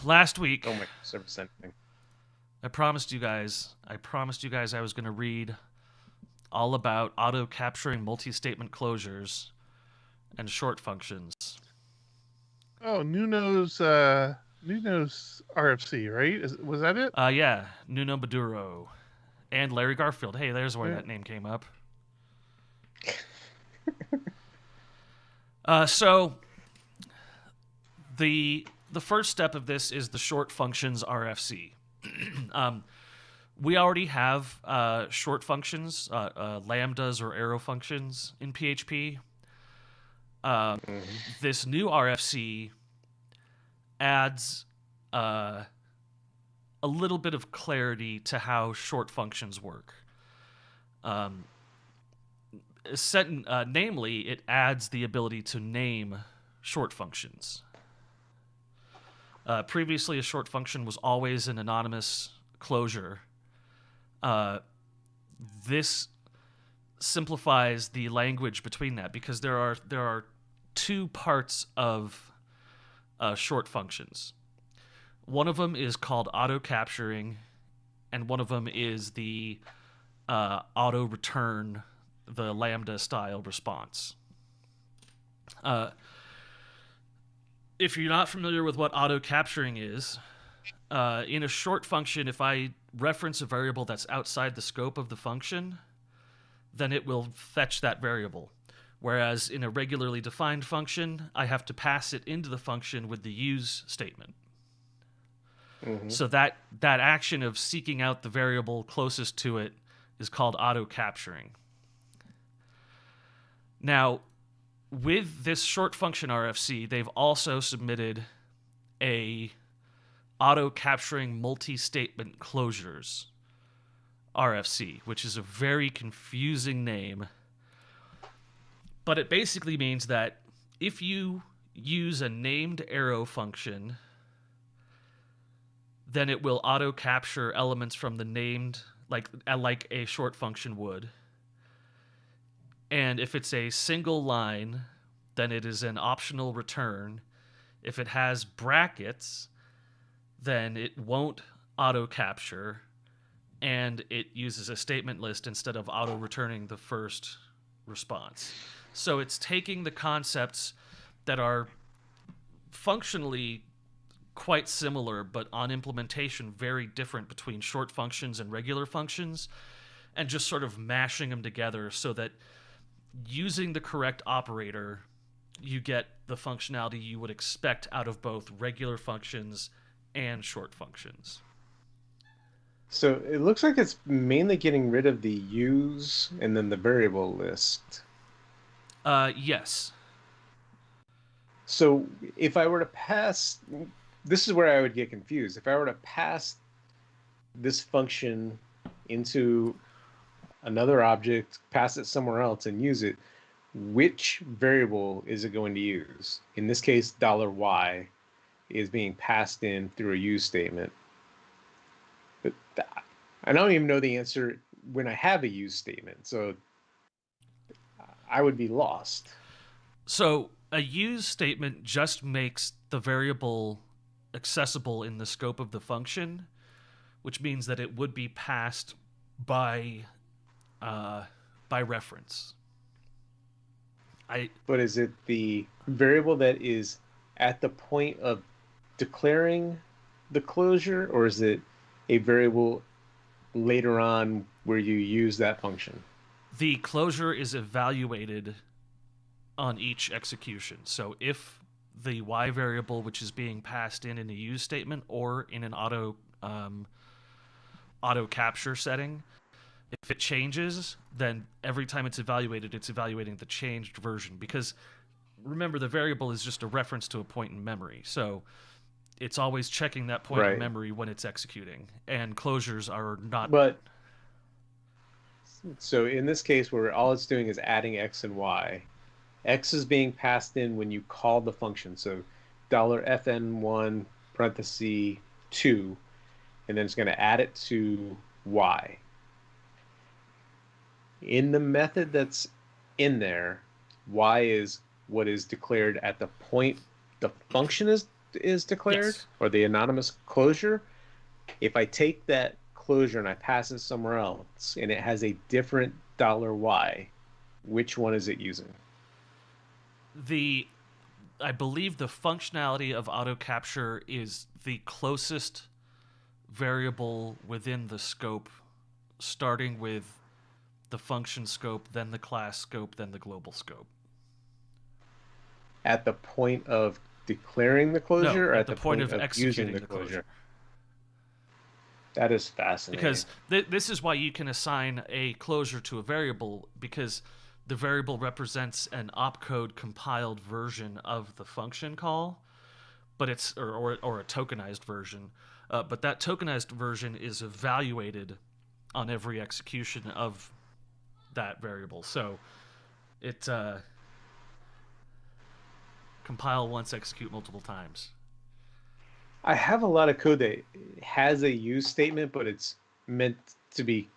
Last week, don't microservice anything. I promised you guys I was going to read all about auto capturing multi-statement closures and short functions. Oh, Nuno's RFC, right? Was that it? Yeah, Nuno Maduro and Larry Garfield. Hey, there's where that name came up. So the first step of this is the short functions RFC. We already have short functions, lambdas or arrow functions in PHP. This new RFC adds a little bit of clarity to how short functions work. Namely, it adds the ability to name short functions. Previously, a short function was always an anonymous closure. This simplifies the language between that because there are two parts of short functions. One of them is called auto capturing, and one of them is the auto return, the lambda style response. If you're not familiar with what auto capturing is, in a short function, if I reference a variable that's outside the scope of the function, then it will fetch that variable. Whereas in a regularly defined function, I have to pass it into the function with the use statement. Mm-hmm. So that action of seeking out the variable closest to it is called auto capturing. Now, with this short function RFC, they've also submitted a auto capturing multi-statement closures RFC, which is a very confusing name. But it basically means that if you use a named arrow function, then it will auto capture elements from the named, like a short function would. And if it's a single line, then it is an optional return. If it has brackets, then it won't auto capture, and it uses a statement list instead of auto returning the first response. So it's taking the concepts that are functionally quite similar, but on implementation very different between short functions and regular functions, and just sort of mashing them together so that using the correct operator, you get the functionality you would expect out of both regular functions and short functions. So it looks like it's mainly getting rid of the use and then the variable list. Yes. So if I were to pass, this is where I would get confused. If I were to pass this function into another object, pass it somewhere else and use it, which variable is it going to use? In this case, $y is being passed in through a use statement. But I don't even know the answer when I have a use statement, so I would be lost. So a use statement just makes the variable accessible in the scope of the function, which means that it would be passed by reference. But is it the variable that is at the point of declaring the closure, or is it a variable later on where you use that function? The closure is evaluated on each execution. So if the y variable, which is being passed in a use statement or in an auto capture setting, if it changes, then every time it's evaluating the changed version. Because remember, the variable is just a reference to a point in memory. So it's always checking that point in memory when it's executing. And closures are not... But so in this case where all it's doing is adding X and Y, X is being passed in when you call the function. So $fn1 parenthesis 2, and then it's going to add it to Y. In the method that's in there, Y is what is declared at the point the function is declared, or the anonymous closure. If I take that closure and I pass it somewhere else and it has a different $y, which one is it using? I believe the functionality of auto capture is the closest variable within the scope, starting with the function scope, then the class scope, then the global scope. At the point of declaring the closure, or at the point of executing using the closure? That is fascinating. Because this is why you can assign a closure to a variable, because the variable represents an opcode compiled version of the function call, but it's or a tokenized version. But that tokenized version is evaluated on every execution of that variable. So it compile once, execute multiple times. I have a lot of code that has a use statement, but it's meant to be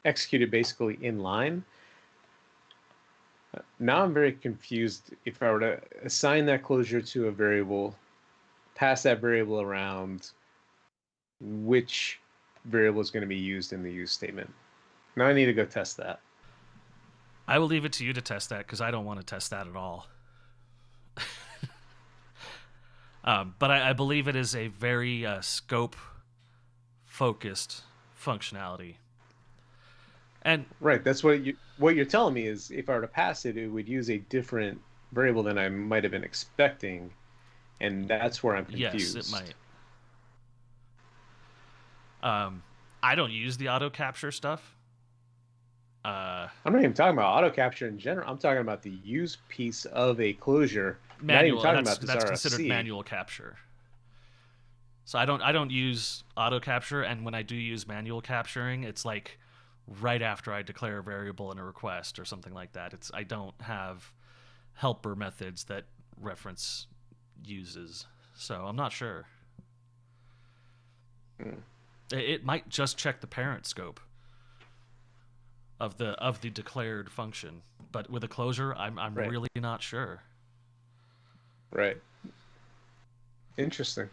executed basically in line. Now I'm very confused. If I were to assign that closure to a variable, pass that variable around, which variable is going to be used in the use statement? Now I need to go test that. I will leave it to you to test that, because I don't want to test that at all. But I believe it is a very scope-focused functionality. And right, that's what you're telling me is if I were to pass it, it would use a different variable than I might have been expecting, and that's where I'm confused. Yes, it might. I don't use the auto capture stuff. I'm not even talking about auto capture in general. I'm talking about the use piece of a closure. Manual. Not even talking about this that's RFC. Considered manual capture. So I don't use auto capture, and when I do use manual capturing, it's like right after I declare a variable in a request or something like that. I don't have helper methods that reference uses, so I'm not sure. It might just check the parent scope of the declared function, but with a closure, I'm right. really not sure. Right. Interesting.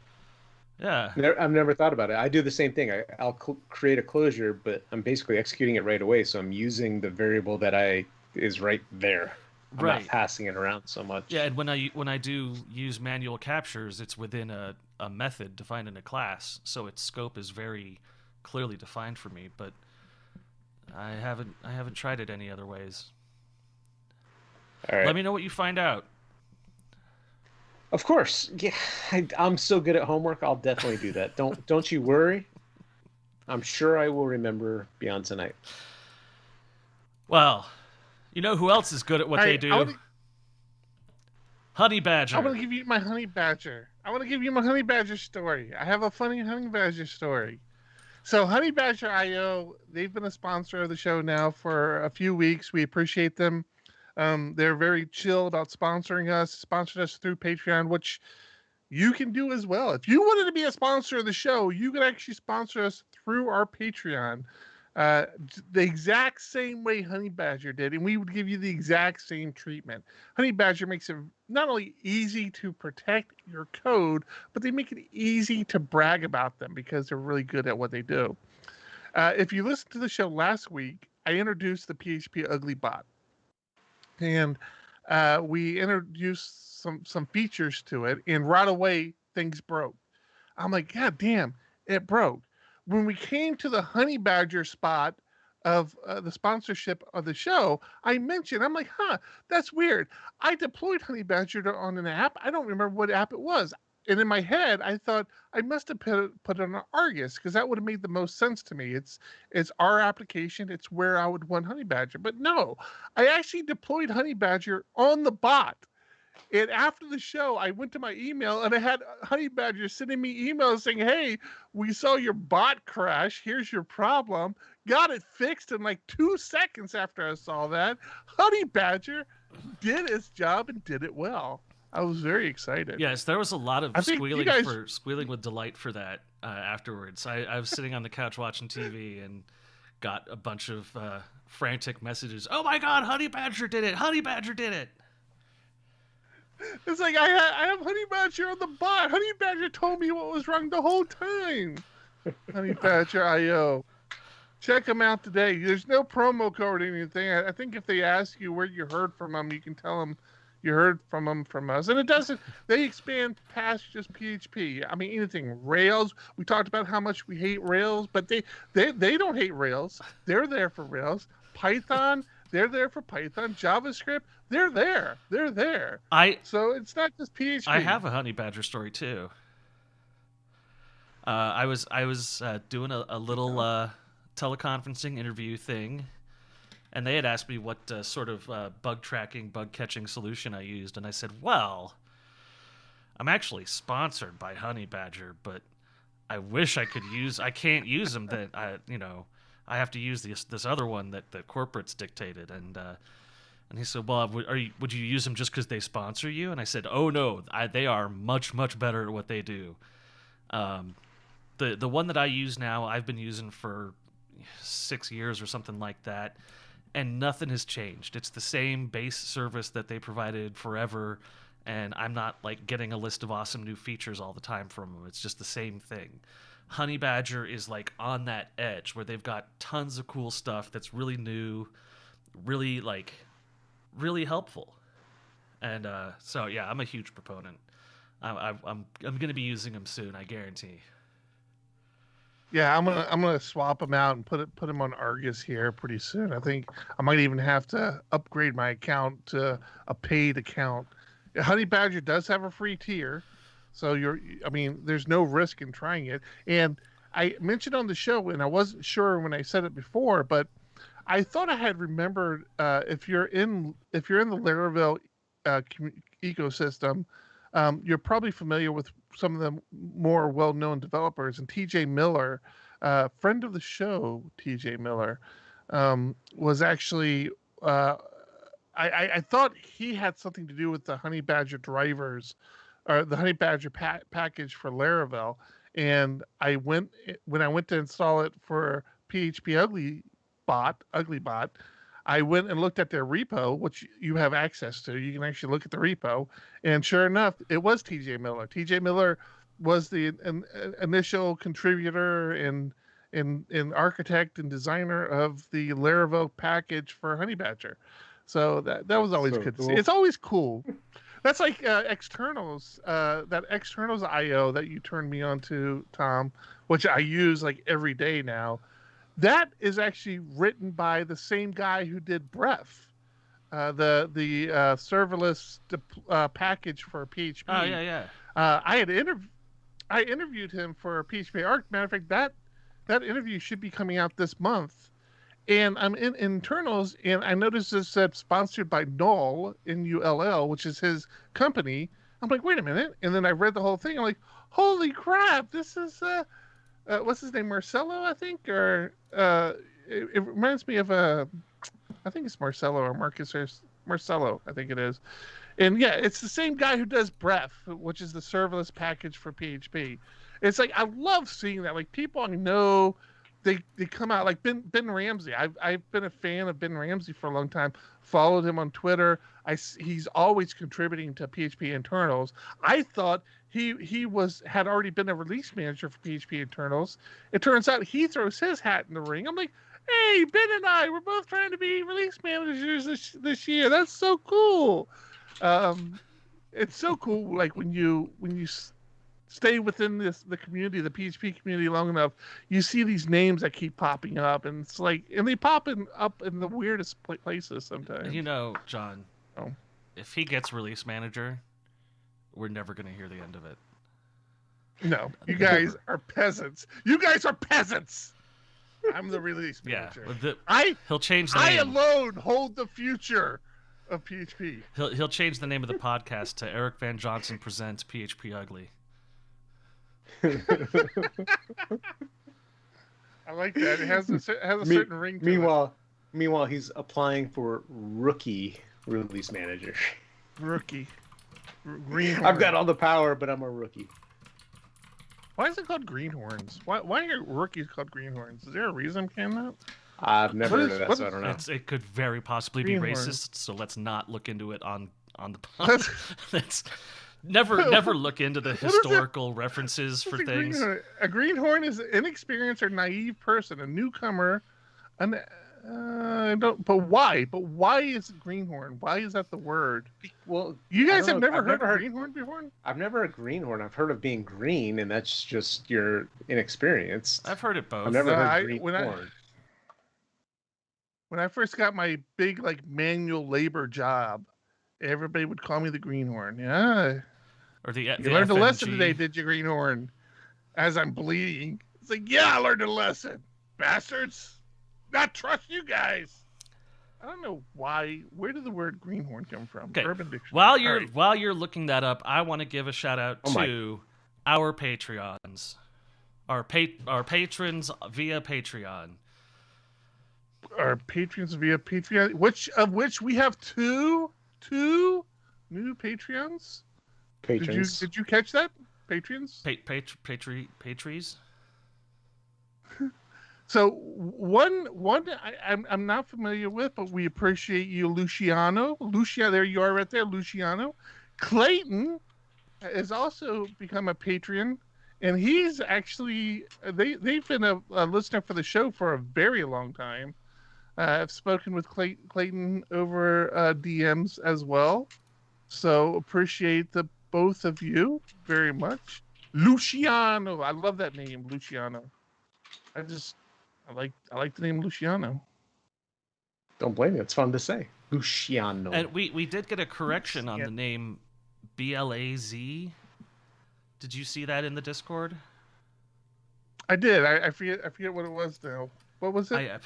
Yeah. I've never thought about it. I do the same thing. I'll create a closure, but I'm basically executing it right away. So I'm using the variable that is right there. I'm not passing it around so much. Yeah, and when I do use manual captures, it's within a method defined in a class, so its scope is very clearly defined for me. But I haven't tried it any other ways. All right. Let me know what you find out. Of course. Yeah, I'm so good at homework. I'll definitely do that. Don't you worry. I'm sure I will remember beyond tonight. Well, you know who else is good at what they do? Honey Badger. I want to give you my Honey Badger. I want to give you my Honey Badger story. I have a funny Honey Badger story. So Honey Badger IO, they've been a sponsor of the show now for a few weeks. We appreciate them. They're very chill about sponsored us through Patreon, which you can do as well. If you wanted to be a sponsor of the show, you could actually sponsor us through our Patreon. The exact same way Honey Badger did, and we would give you the exact same treatment. Honey Badger makes it not only easy to protect your code, but they make it easy to brag about them because they're really good at what they do. If you listened to the show last week, I introduced the PHP Ugly Bot. And we introduced some features to it, and right away things broke. I'm like, God damn, it broke. When we came to the Honey Badger spot of the sponsorship of the show, I'm like, that's weird. I deployed Honey Badger on an app. I don't remember what app it was. And in my head, I thought I must have put it on Argus, because that would have made the most sense to me. It's our application. It's where I would want Honey Badger. But no, I actually deployed Honey Badger on the bot. And after the show, I went to my email and I had Honey Badger sending me emails saying, "Hey, we saw your bot crash. Here's your problem." Got it fixed in like 2 seconds after I saw that. Honey Badger did its job and did it well. I was very excited. Yes, there was a lot of squealing with delight for that afterwards. I was sitting on the couch watching TV and got a bunch of frantic messages. "Oh my God, Honey Badger did it! Honey Badger did it!" It's like I have Honey Badger on the bot. Honey Badger told me what was wrong the whole time. Honey Badger IO. Check them out today. There's no promo code or anything. I think if they ask you where you heard from them, you can tell them you heard from them from us. And it doesn't. They expand past just PHP. I mean, anything. Rails. We talked about how much we hate Rails, but they don't hate Rails. They're there for Rails. Python. They're there for Python. JavaScript. They're there. They're there. So it's not just PHP. I have a Honey Badger story too. I was doing a little teleconferencing interview thing, and they had asked me what sort of bug tracking, bug catching solution I used, and I said, "Well, I'm actually sponsored by Honey Badger, but I wish I could use. I can't use them. That I have to use this other one that the corporates dictated." And he said, "Well, would you use them just because they sponsor you?" And I said, "Oh no, they are much better at what they do." The one that I use now, I've been using for 6 years or something like that, and nothing has changed. It's the same base service that they provided forever, and I'm not like getting a list of awesome new features all the time from them. It's just the same thing. Honey Badger is like on that edge where they've got tons of cool stuff that's really new, really helpful. And so yeah, I'm a huge proponent. I'm going to be using them soon, I guarantee. Yeah, I'm gonna swap them out and put them on Argus here pretty soon. I think I might even have to upgrade my account to a paid account. Honey Badger does have a free tier, so there's no risk in trying it. And I mentioned on the show, and I wasn't sure when I said it before, but I thought I had remembered if you're in the Laravel ecosystem, you're probably familiar with some of the more well-known developers. And TJ Miller, friend of the show, TJ Miller, was actually I thought he had something to do with the Honey Badger drivers, or the Honey Badger package for Laravel. And when I went to install it for PHP Ugly-Bot, I went and looked at their repo, which you have access to. You can actually look at the repo, and sure enough, it was TJ Miller. TJ Miller was the initial contributor and architect and designer of the Laravel package for Honey Badger. So that was always good to see. It's always cool. That's like externals, that externals IO that you turned me on to, Tom, which I use like every day now. That is actually written by the same guy who did Bref, the serverless package for PHP. Oh yeah. I interviewed him for PHP Arc. Matter of fact, that interview should be coming out this month. And I'm in internals, and I noticed it said sponsored by Null, Null, which is his company. I'm like, wait a minute. And then I read the whole thing. I'm like, holy crap, this is what's his name, Marcelo, I think, or it reminds me of I think it's Marcelo or Marcus, or Marcelo, I think it is. And yeah, it's the same guy who does Bref, which is the serverless package for PHP. It's like, I love seeing that. Like, people I know, they come out, like Ben Ramsey. I've been a fan of Ben Ramsey for a long time. Followed him on Twitter. He's always contributing to PHP Internals. I thought he had already been a release manager for PHP Internals. It turns out he throws his hat in the ring. I'm like, hey, Ben and I, we're both trying to be release managers this year. That's so cool. It's so cool. Like when you stay within the community, the PHP community long enough, you see these names that keep popping up, and it's like, and they pop up in the weirdest places sometimes. You know, John, if he gets release manager, we're never going to hear the end of it. No, you guys are peasants. You guys are peasants. I'm the release manager. Yeah, he'll change the name. I alone hold the future. of PHP. He'll change the name of the podcast to Eric Van Johnson Presents PHP Ugly. I like that. It has a certain ring to it. Meanwhile, he's applying for rookie release manager. Rookie. Greenhorn. I've got all the power, but I'm a rookie. Why is it called greenhorns? Why are rookies called greenhorns? Is there a reason behind that? I've never heard of that, so I don't know. It could very possibly be racist, so let's not look into it on the pod. Let's never look into the historical references for things. A greenhorn is an inexperienced or naive person, a newcomer. But why? But why is it greenhorn? Why is that the word? Well, you guys have never heard of greenhorn before? I've never heard greenhorn. I've heard of being green, and that's just you're inexperienced. I've heard it both. I've never heard greenhorn. When I first got my big manual labor job, everybody would call me the greenhorn. Yeah. Or you learned a lesson today, did you, greenhorn? As I'm bleeding. It's like, yeah, I learned a lesson. Bastards. Not trust you guys. I don't know why. Where did the word greenhorn come from? Okay. Urban Dictionary. While you're looking that up, I want to give a shout out to our Patreons, our patrons via Patreon. Our patrons via Patreon, which we have two new Patreons. Patrons. Did you catch that? Patrons. Patries. So one I'm not familiar with, but we appreciate you, Luciano. Lucia, there you are, right there, Luciano. Clayton has also become a Patreon, and he's actually they've been a listener for the show for a very long time. I've spoken with Clayton over DMs as well, so appreciate the both of you very much. Luciano, I love that name, Luciano. I like the name Luciano. Don't blame me. It's fun to say. Luciano. And we did get a correction on the name BLAZ. Did you see that in the Discord? I did. I forget what it was now. What was it?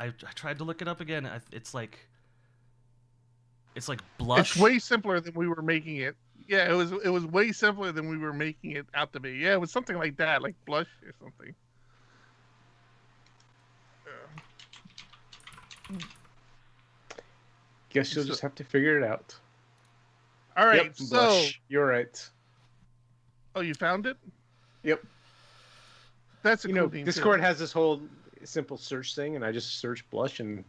I tried to look it up again. It's like blush. It's way simpler than we were making it. Yeah, it was way simpler than we were making it out to be. Yeah, it was something like that, like blush or something. Guess you'll just have to figure it out. All right, yep, so blush. You're right. Oh, you found it? Yep. That's a cool thing. Discord has this whole simple search thing, and I just search blush, and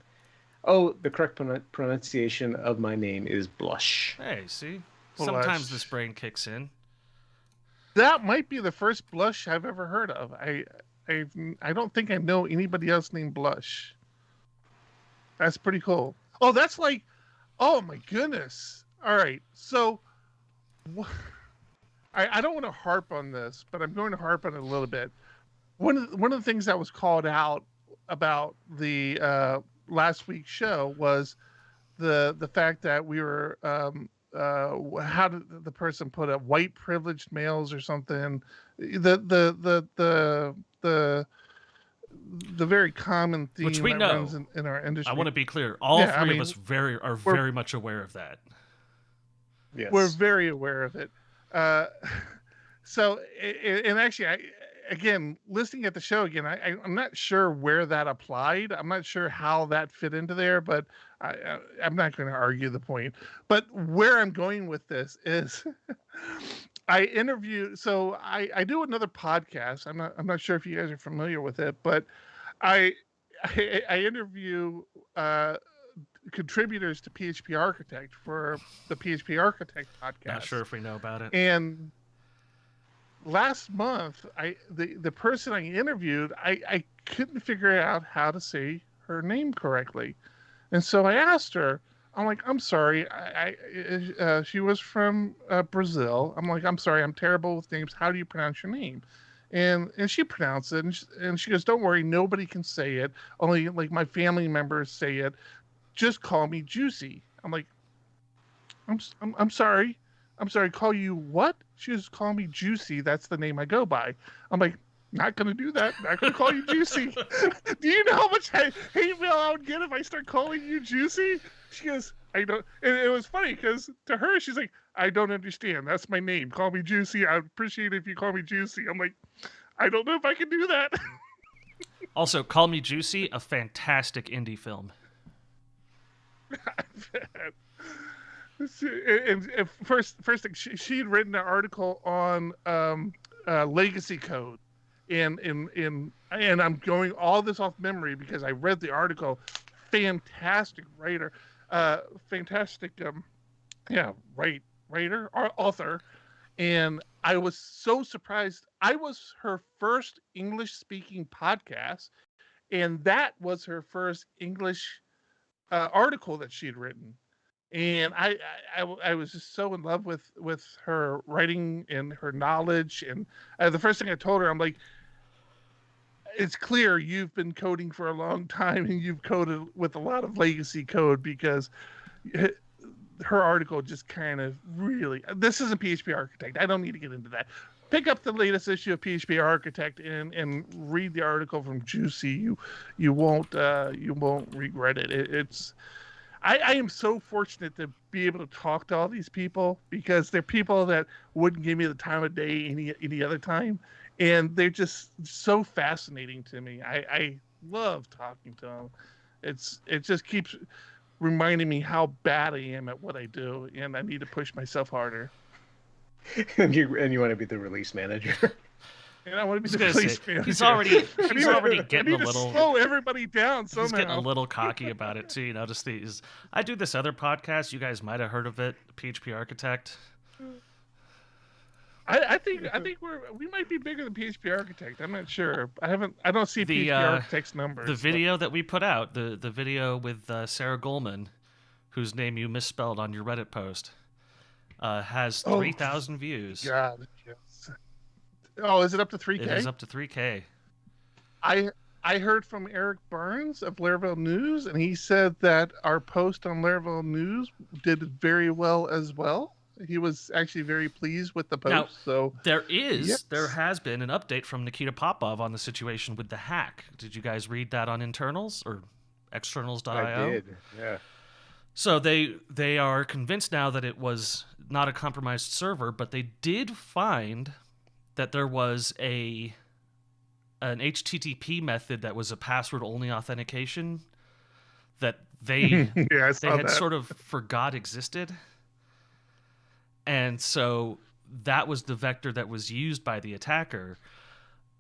the correct pronunciation of my name is Blush. Hey, see, sometimes this brain kicks in. That might be the first Blush I've ever heard of. I don't think I know anybody else named Blush. That's pretty cool. Oh, that's like, oh my goodness. All right, so I don't want to harp on this, but I'm going to harp on it a little bit. One of the things that was called out about the last week's show was the fact that we were how did the person put it, white privileged males or something, the very common theme which we that know runs in our industry. I want to be clear. All three of us are very much aware of that. Yes. We're very aware of it. So, and actually, again, listening at the show again, I'm not sure where that applied. I'm not sure how that fit into there, but I'm not going to argue the point. But where I'm going with this is I interview. So I do another podcast. I'm not sure if you guys are familiar with it, but I interview contributors to PHP Architect for the PHP Architect podcast. Not sure if we know about it. And last month, the person I interviewed, I couldn't figure out how to say her name correctly, and so I asked her. I'm like, I'm sorry. She was from Brazil. I'm like, I'm sorry. I'm terrible with names. How do you pronounce your name? And she pronounced it, and she goes, don't worry, nobody can say it. Only like my family members say it. Just call me Juicy. I'm like, I'm sorry. I'm sorry. Call you what? She goes, call me Juicy. That's the name I go by. I'm like, not gonna do that. Not gonna call you Juicy. Do you know how much hate mail I would get if I start calling you Juicy? She goes, I don't. And it was funny because to her, she's like, I don't understand. That's my name. Call me Juicy. I appreciate it if you call me Juicy. I'm like, I don't know if I can do that. Also, Call Me Juicy, a fantastic indie film. And first thing, she'd written an article on legacy code, and I'm going all this off memory because I read the article. Fantastic writer, fantastic writer, author, and I was so surprised. I was her first English speaking podcast, and that was her first English article that she'd written. And I was just so in love with her writing and her knowledge. And the first thing I told her, I'm like, it's clear you've been coding for a long time and you've coded with a lot of legacy code, because her article just kind of really, this isn't PHP Architect. I don't need to get into that. Pick up the latest issue of PHP Architect and read the article from Juicy. You won't regret it. It's I am so fortunate to be able to talk to all these people, because they're people that wouldn't give me the time of day any other time, and they're just so fascinating to me. I love talking to them. It just keeps reminding me how bad I am at what I do, and I need to push myself harder. And you want to be the release manager. And I want to be the release manager. He's already getting a little, slow everybody down somehow. He's getting a little cocky about it too. Just these. I do this other podcast. You guys might have heard of it, PHP Architect. I think we might be bigger than PHP Architect. I'm not sure. I don't see PHP Architect's numbers. The video that we put out, the video with Sarah Goldman, whose name you misspelled on your Reddit post, has 3,000 views. God, yes. Oh, is it up to 3K? It is up to 3K. I heard from Eric Burns of Laravel News, and he said that our post on Laravel News did very well as well. He was actually very pleased with the post. Now, so there has been an update from Nikita Popov on the situation with the hack. Did you guys read that on internals or externals.io? I did, yeah. So they are convinced now that it was not a compromised server, but they did find that there was an HTTP method that was a password-only authentication that they had sort of forgot existed. And so that was the vector that was used by the attacker.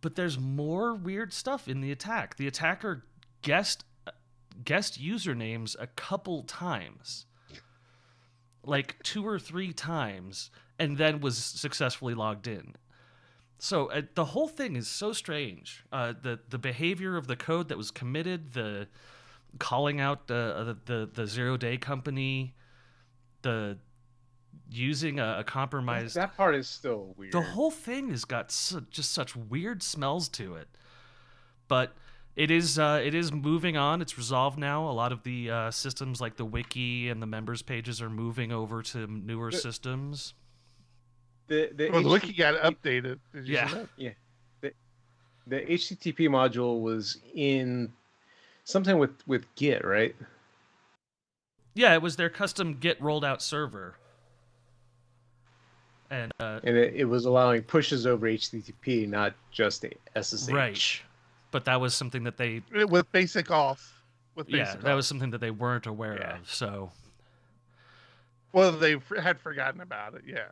But there's more weird stuff in the attack. The attacker guessed usernames a couple times, like 2 or 3 times, and then was successfully logged in. So the whole thing is so strange. The behavior of the code that was committed, the calling out the 0-day company, the using a compromised... That part is still weird. The whole thing has got just such weird smells to it. But it is moving on. It's resolved now. A lot of the systems like the wiki and the members pages are moving over to newer systems. The wiki got updated. Did you see that? Yeah. The HTTP module was in something with Git, right? Yeah, it was their custom Git rolled out server. And it was allowing pushes over HTTP, not just SSH. Right. But that was something that they... With basic off. That was something that they weren't aware of, so... Well, they had forgotten about it, yeah.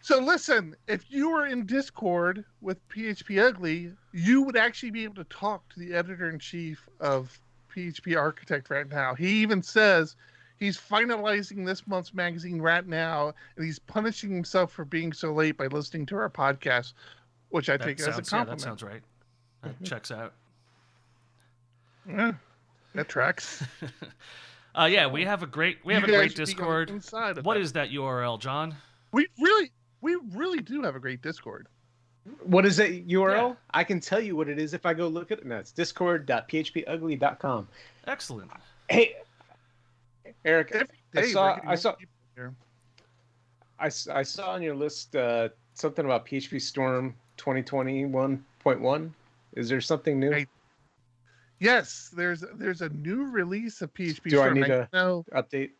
So listen, if you were in Discord with PHP Ugly, you would actually be able to talk to the editor-in-chief of PHP Architect right now. He even says he's finalizing this month's magazine right now, and he's punishing himself for being so late by listening to our podcast, which I take as a compliment. Yeah, that sounds right. That checks out. Yeah, that tracks. We have a great Discord. What is that URL, John? We really do have a great Discord. What is that URL? Yeah. I can tell you what it is if I go look at it. No, it's discord.phpugly.com. Excellent. Hey, Eric, I saw on your list something about PHPStorm 2021.1. Is there something new? Yes, there's a new release of PHP Do Storm. I need to update?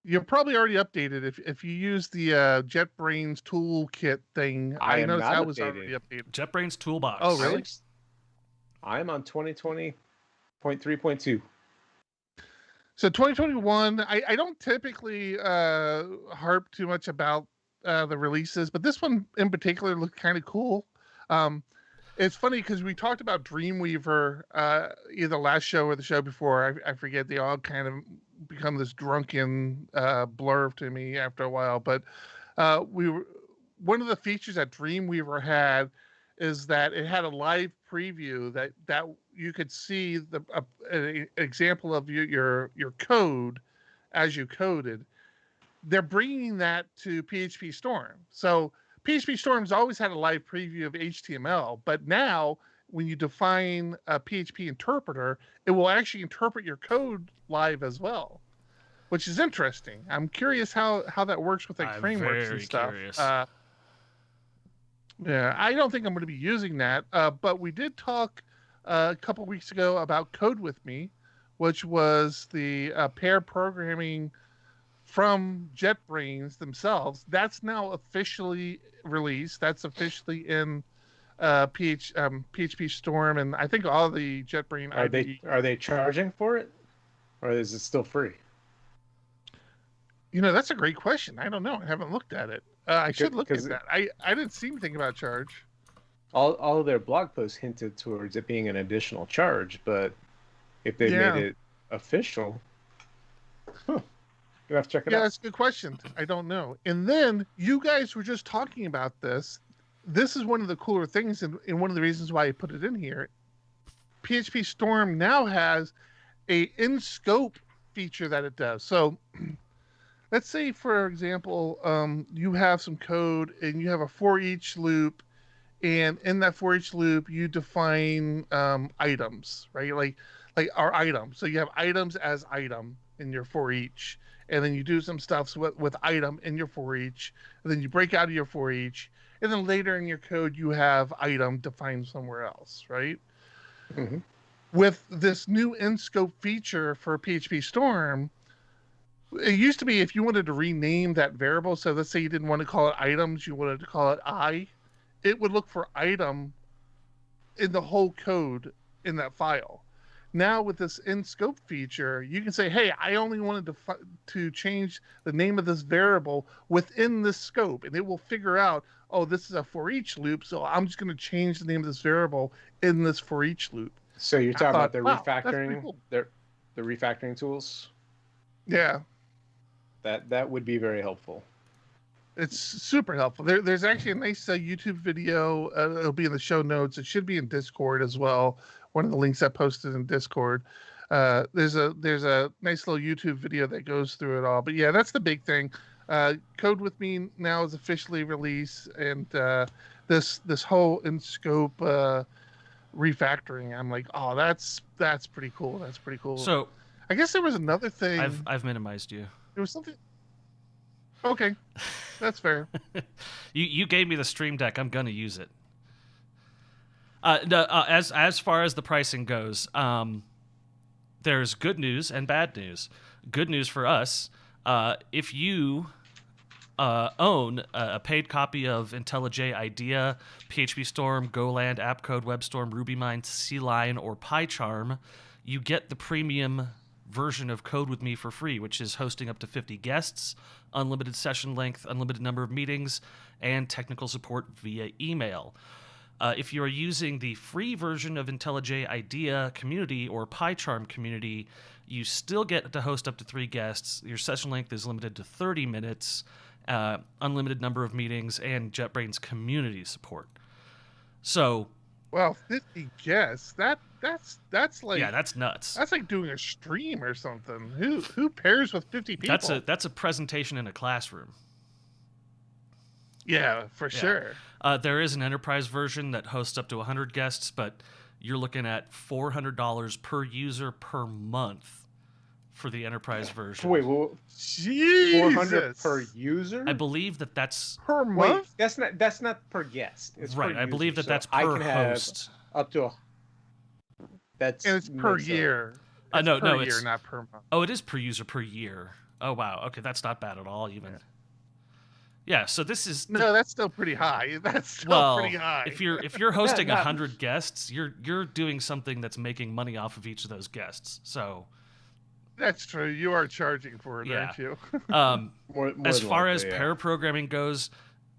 You're probably already updated if you use the JetBrains toolkit thing. I noticed that was already updated. JetBrains Toolbox. Oh, really? I'm on 2020.3.2. So 2021, I don't typically harp too much about the releases, but this one in particular looked kind of cool. It's funny because we talked about Dreamweaver either last show or the show before. I forget. They all kind of become this drunken blurb to me after a while. But one of the features that Dreamweaver had is that it had a live preview that you could see an example of your code as you coded. They're bringing that to PHP Storm. So PHP Storm's always had a live preview of HTML, but now when you define a PHP interpreter, it will actually interpret your code live as well, which is interesting. I'm curious how that works with like frameworks and stuff. Curious. Yeah, I don't think I'm going to be using that, but we did talk a couple weeks ago about Code With Me, which was the pair programming from JetBrains themselves. That's now officially released. That's officially in PHP Storm, and I think all the JetBrains are they charging for it, or is it still free? That's a great question. I don't know. I haven't looked at it. I should look at that. I didn't see anything about charge. All of their blog posts hinted towards it being an additional charge, but if they made it official, you have to check it out. Yeah, that's a good question. I don't know. And then you guys were just talking about this. This is one of the cooler things, and one of the reasons why I put it in here. PHP Storm now has a in-scope feature that it does. So let's say, for example, you have some code and you have a for each loop, and in that for each loop, you define items, right? Like our item. So you have items as item in your for each, and then you do some stuff with item in your for each, and then you break out of your for each, and then later in your code, you have item defined somewhere else, right? Mm-hmm. With this new in-scope feature for PHP Storm, it used to be if you wanted to rename that variable, so let's say you didn't want to call it items, you wanted to call it I, it would look for item in the whole code in that file. Now with this in-scope feature, you can say, hey, I only wanted to change the name of this variable within this scope, and it will figure out, oh, this is a for each loop, so I'm just going to change the name of this variable in this for each loop. So you're talking about the refactoring, cool. the refactoring tools? Yeah. That would be very helpful. It's super helpful. There's actually a nice YouTube video. It'll be in the show notes. It should be in Discord as well. One of the links I posted in Discord. There's a nice little YouTube video that goes through it all. But yeah, that's the big thing. Code With Me now is officially released, and this whole in-scope refactoring, I'm like, oh, that's pretty cool. That's pretty cool. So I guess there was another thing. I've minimized you. There was something. Okay, that's fair. You gave me the Stream Deck. I'm gonna use it. As far as the pricing goes, there's good news and bad news. Good news for us, if you own a paid copy of IntelliJ IDEA, PHP Storm, Goland, AppCode, WebStorm, RubyMine, CLine, or PyCharm, you get the premium version of Code With Me for free, which is hosting up to 50 guests, unlimited session length, unlimited number of meetings, and technical support via email. If you are using the free version of IntelliJ IDEA Community or PyCharm Community, you still get to host up to 3 guests. Your session length is limited to 30 minutes, unlimited number of meetings, and JetBrains community support. So, well, 50 guests. That's like, yeah, that's nuts. That's like doing a stream or something. Who pairs with 50 people? That's a presentation in a classroom. Yeah, for sure. There is an enterprise version that hosts up to 100 guests, but you're looking at $400 per user per month for the enterprise version. Wait, well, Jesus. 400 per user? I believe that's per month. Wait, that's not per guest. It's right. per I believe user. that's I per can have host. up to That's and it's per year. It's no, per year, it's not per month. Oh, it is per user per year. Oh wow, okay, that's not bad at all. Even yeah. So this is no, that's still pretty high. That's still pretty high. if you're hosting 100 guests, you're doing something that's making money off of each of those guests. So that's true. You are charging for it, aren't you? More as far likely, as pair programming goes,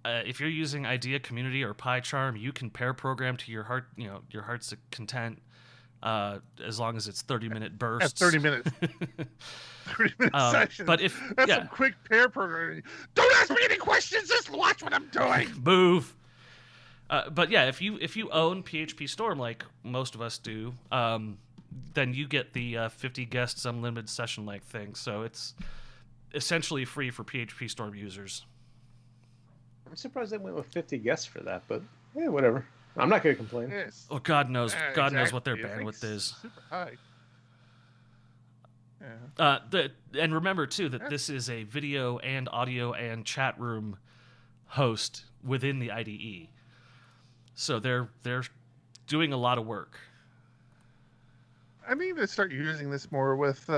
if you're using Idea Community or PyCharm, you can pair program to your heart's content, as long as it's 30-minute bursts. At 30 minutes. 30-minute sessions. But that's some quick pair programming. Don't ask me any questions. Just watch what I'm doing. Move. But yeah, if you own PHPStorm like most of us do, then you get the 50 guests unlimited session length thing. So it's essentially free for PHPStorm users. I'm surprised they went with 50 guests for that, but yeah, whatever. I'm not going to complain. Yes. Well, God knows what their Exactly. bandwidth is. Super high. Yeah. And remember too that this is a video and audio and chat room host within the IDE, so they're doing a lot of work. I need to start using this more with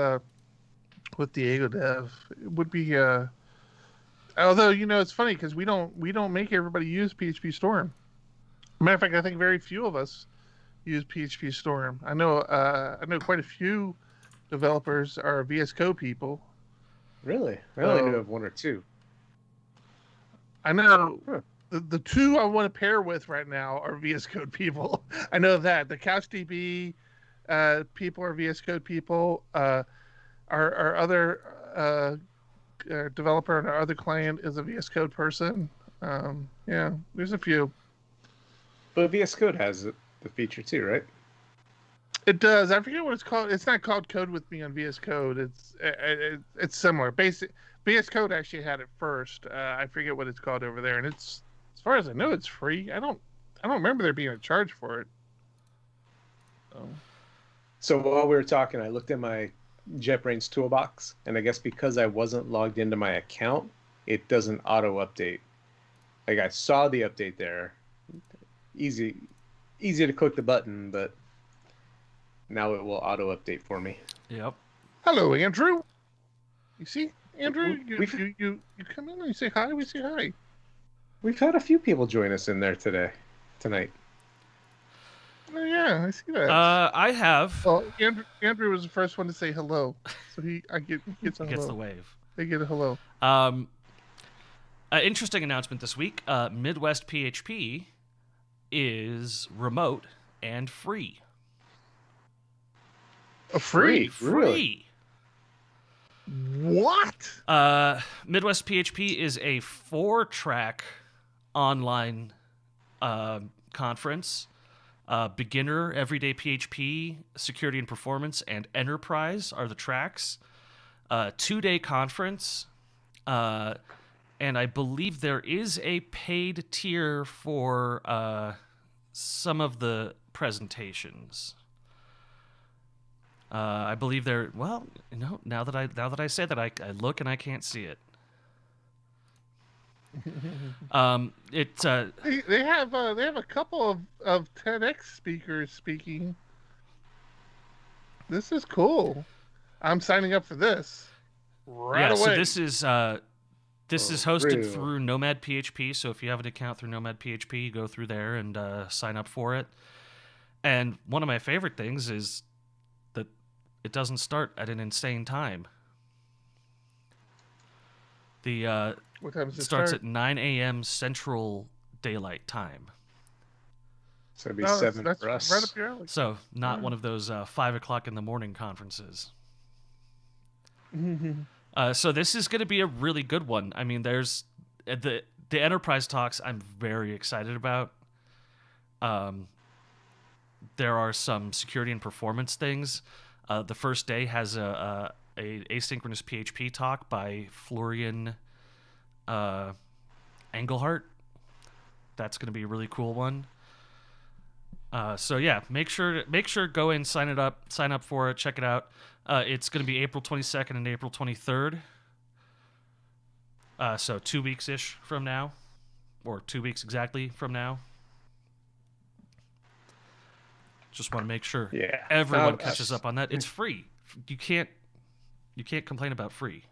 Diego Dev. It would be although it's funny because we don't make everybody use PHPStorm. Matter of fact, I think very few of us use PHPStorm. I know quite a few developers are VS Code people. Really? I only knew of one or two. I know the two I want to pair with right now are VS Code people. I know that the CouchDB people are VS Code people. Our other developer and our other client is a VS Code person. Yeah, there's a few. But VS Code has the feature too, right? It does. I forget what it's called. It's not called Code with Me on VS Code. It's similar. VS Code actually had it first. I forget what it's called over there, and it's, as far as I know, it's free. I don't remember there being a charge for it. So while we were talking, I looked at my JetBrains toolbox, and I guess because I wasn't logged into my account, it doesn't auto update. Like I saw the update there, easy to click the button, but now it will auto update for me. Yep. Hello, Andrew. You see, Andrew, you come in and you say hi. We say hi. We've had a few people join us in there tonight. Oh yeah, I see that. I have. Well, Andrew was the first one to say hello, so he gets a hello. Gets the wave. They get a hello. Interesting announcement this week. Midwest PHP is remote and free. Free? Free. What? Midwest PHP is a 4-track online conference. Beginner, Everyday PHP, Security and Performance, and Enterprise are the tracks. 2-day conference. And I believe there is a paid tier for some of the presentations. I believe they're now that I say that, I look and I can't see it. They have a couple of TEDx speakers speaking. This is cool. I'm signing up for this right away. So this is hosted through Nomad PHP. So if you have an account through Nomad PHP, you go through there and sign up for it. And one of my favorite things is that it doesn't start at an insane time. What time does it starts start? at 9 a.m. Central Daylight Time. So it'd be 7 that's for us. right up your alley. So not one of those 5 o'clock in the morning conferences. So this is going to be a really good one. I mean, there's the enterprise talks I'm very excited about. There are some security and performance things. The first day has a asynchronous PHP talk by Florian Engelhardt. That's going to be a really cool one. So yeah, make sure go in, sign up for it, check it out. It's going to be April 22nd and April 23rd. So 2 weeks ish from now, or 2 weeks exactly from now. Just want to make sure Yeah. everyone catches up on that. It's free. You can't complain about free.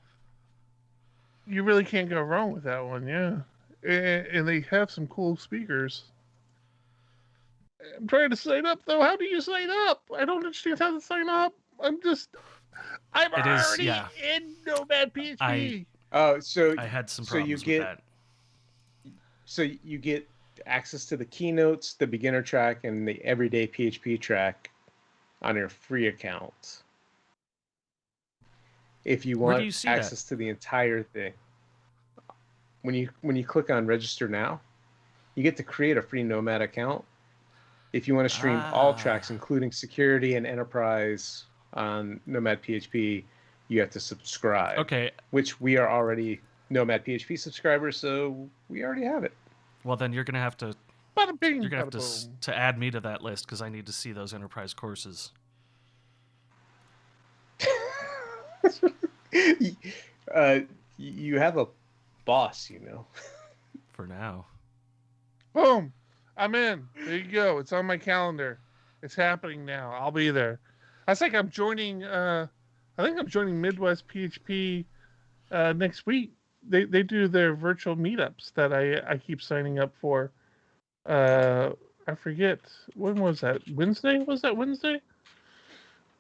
You really can't go wrong with that one, yeah. And they have some cool speakers. I'm trying to sign up, though. How do you sign up? I don't understand how to sign up. I'm already in Nomad PHP. I had some problems with that. So you get access to the keynotes, the beginner track, and the everyday PHP track on your free account. If you want access to the entire thing, when you click on register now, you get to create a free Nomad account. If you want to stream all tracks, including security and enterprise on Nomad PHP, you have to subscribe. Okay. Which we are already Nomad PHP subscribers, so we already have it. Well, then you're gonna have to. Bada bing, you're gonna have to add me to that list because I need to see those enterprise courses. You have a boss, For now. Boom! I'm in. There you go. It's on my calendar. It's happening now. I'll be there. I think I'm joining. I think I'm joining Midwest PHP next week. They do their virtual meetups that I keep signing up for. I forget, when was that? Wednesday? Was that Wednesday?